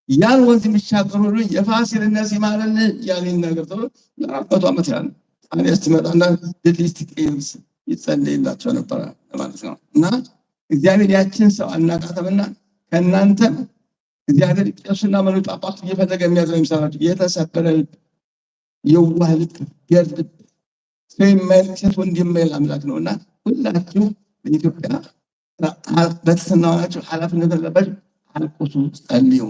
K: ያን ወንዝ የሚሻገሩልኝ የፋሲልና ሲማረን ያለ ነገር ተብሎ ለ400 ዓመት ያለ ታዲያ ስትመጣና ድልድይ ስትቀይርስ ይጸለይላቸው ነበር ማለት ነው። እና እግዚአብሔር ያችን ሰው አናቃተምና ከእናንተ እግዚአብሔር ቄስና መነኩሴ ጳጳስ እየፈለገ የሚያዘው የሚሰራቸው የተሰበረ ልብ፣ የዋህ ልብ፣ ገር ልብ፣ ሰው የማይል ሴት ወንድ የማይል አምላክ ነው። እና ሁላችሁ በኢትዮጵያ በትህትና ሆናችሁ ኃላፊነት አለባችሁ። አልቅሱ፣ ጸልዩ።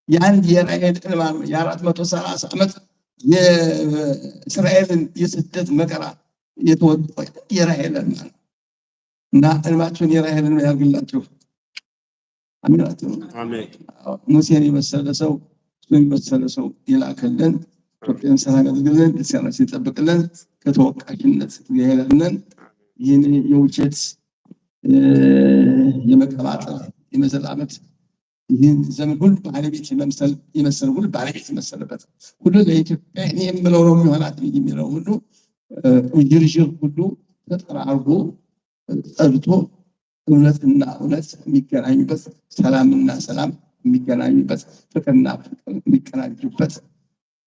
K: የአንድ የራሔል እንባ ነው የ430 ዓመት የእስራኤልን የስደት መከራ የተወጣው የራሔል እንባ ነው። እና እንባችሁን የራሔልን ያርግላችሁ። አሜናችሁ። ሙሴን የመሰለ ሰው እሱን የመሰለ ሰው ይላክልን። ኢትዮጵያን ሰላም ያድርግልን፣ ክርስቲያኖችን ይጠብቅልን፣ ከተወቃሽነት ያድነን። ይህን የውሸት የመቀባጠር የመዘላመት ይህን ዘመን ሁሉ ባለቤት የመሰለ ሁሉ ባለቤት የመሰለበት ሁሉ ለኢትዮጵያ እኔ የምለው ነው የሚሆናት የሚለው ሁሉ ዥርዥር ሁሉ ተጠራርጎ ጸድቶ እውነትና እውነት የሚገናኙበት፣ ሰላምና ሰላም የሚገናኙበት፣ ፍቅርና ፍቅር የሚገናኙበት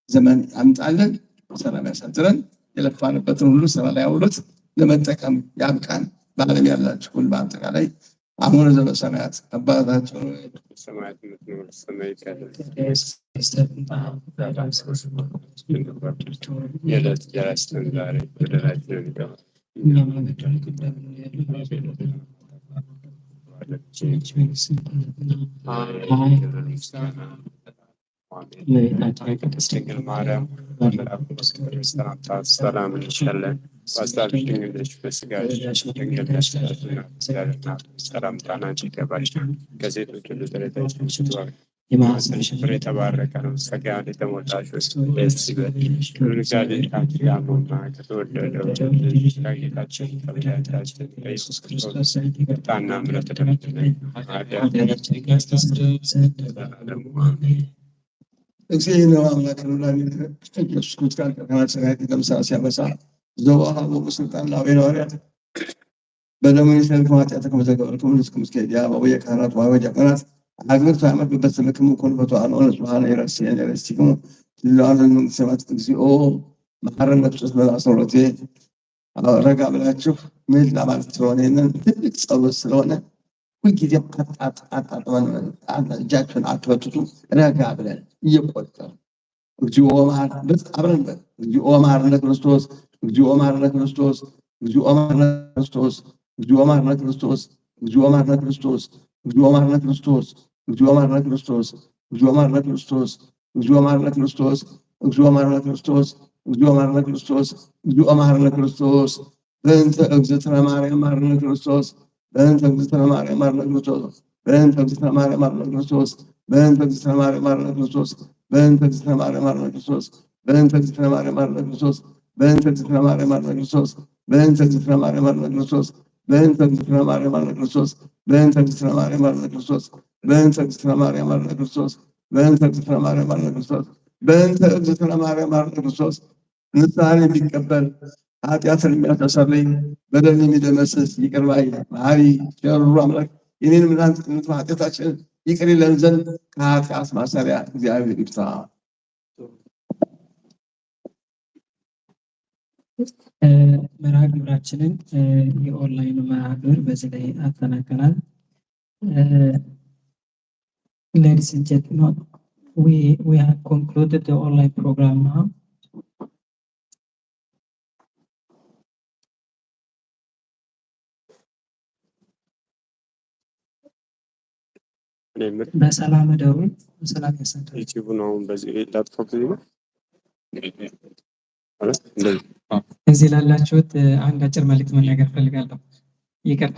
K: ዘመን ያምጣልን። ሰላም ያሳድረን። የለፋንበትን ሁሉ ስራ ላይ አውሎት ለመጠቀም ያብቃን። በዓለም ያላችሁ ሁሉ በአጠቃላይ አቡነ ዘበሰማያት አባታችን
L: ሰማያት የምትኖር ሰማይ የዕለት እንጀራችንን ዛሬ በደላችንን ይቅር ድንግል ማርያም በመልአኩ ቅዱስ ሰላምታ ሰላም እንልሻለን። በሐሳብሽ ድንግል ነሽ፣ በሥጋሽ ድንግል ነሽ። ሰላምታ ላንቺ ይገባሻል። ከሴቶች ሁሉ ተለይተሽ የማኅፀንሽ ፍሬ የተባረከ ነው። ጸጋን የተሞላሽ ሆይ ደስ ይበልሽ፣ እግዚአብሔር ከአንቺ ጋር ነውና ከተወደደው ልጅሽ ከጌታችን ከመድኃኒታችን ከኢየሱስ ክርስቶስ ይቅርታና ምሕረት ተደረገልን ኃጢአታችንን ያስተሰርይ ዘንድ ለዘላለሙ አሜን።
K: እግዚአብሔር አምላክ ነው። ኢየሱስ ክርስቶስ ከማሰራት የተምሳ ሲያበሳ ዘወሃቦ ስልጣን ለአበይነ ሐዋርያት በደሙ የተሰልከ ኃጢአት ከመዘገበልከ እስከ ምስከ ዲያባው የካህናት ዋበ ዲያቆናት አግብርቱ ያመጡበት ስልክሙ ኮንፈቶ አልሆነ ስብሃነ የረስየን የረስቲክሙ ለዓለም መንግሥተ እግዚኦ መሐረነ ክርስቶስ በአስሮቴ ረጋ ብላችሁ ምን ለማለት ስለሆነ ይህንን ትልቅ ጸሎት ስለሆነ ሁልጊዜ አጣጥመን እጃችሁን አትበትቱ። ረጋ ብለን እየቆጠርን እግዚኦ መሐረነ አብረን በል እግዚኦ መሐረነ ክርስቶስ፣ እግዚኦ መሐረነ ክርስቶስ፣ እግዚኦ መሐረነ ክርስቶስ፣ እግዚኦ መሐረነ ክርስቶስ፣ እግዚኦ መሐረነ ክርስቶስ፣ እግዚኦ መሐረነ ክርስቶስ፣ እግዚኦ መሐረነ ክርስቶስ፣ እግዚኦ መሐረነ ክርስቶስ፣ እግዚኦ መሐረነ ክርስቶስ፣ እግዚኦ መሐረነ ክርስቶስ፣ እግዚኦ መሐረነ ክርስቶስ፣ እግዚኦ መሐረነ ክርስቶስ በእንተ እግዝእትነ ማርያም መሐረነ ክርስቶስ በእንተ እግዝእትነ ማርያም መሐረነ ክርስቶስ በእንተ እግዝእትነ ማርያም መሐረነ ክርስቶስ በእንተ እግዝእትነ ማርያም ማረነ ክርስቶስ በእንተ እግዝእትነ ማርያም ማረነ ክርስቶስ በእንተ እግዝእትነ ማርያም ማረነ ክርስቶስ በእንተ እግዝእትነ ማርያም ማረነ ክርስቶስ በእንተ እግዝእትነ ማርያም ማረነ ክርስቶስ በእንተ እግዝእትነ ማርያም ማረነ ክርስቶስ በእንተ እግዝእትነ ማርያም ማረነ ክርስቶስ በእንተ እግዝእትነ ማርያም ማረነ ክርስቶስ በእንተ እግዝእትነ ማርያም ማረነ ክርስቶስ በእንተ እግዝእትነ ማርያም ማረነ ክርስቶስ ንስሐን የሚቀበል ኃጢአትን የሚያስተሰርይ በደልን የሚደመስስ ይቅር ባይ መሐሪ ቸሩ አምላክ የኔንም እናንተ ኃጢአታችንን ይቅር ይለን ዘንድ ከኃጢአት ማሰሪያ እግዚአብሔር ይፍታ።
B: መርሃ ግብራችንን የኦንላይን መርሃ ግብር በዚህ ላይ አጠናቀናል። Ladies and gentlemen, we have concluded the online program now. በሰላም ደሩ በሰላም ያሰንተው
L: ዩቲዩብ ነው በዚህ ላፕቶፕ ነው።
B: እዚህ ላላችሁት አንድ አጭር መልዕክት መናገር ፈልጋለሁ። ይቅርታ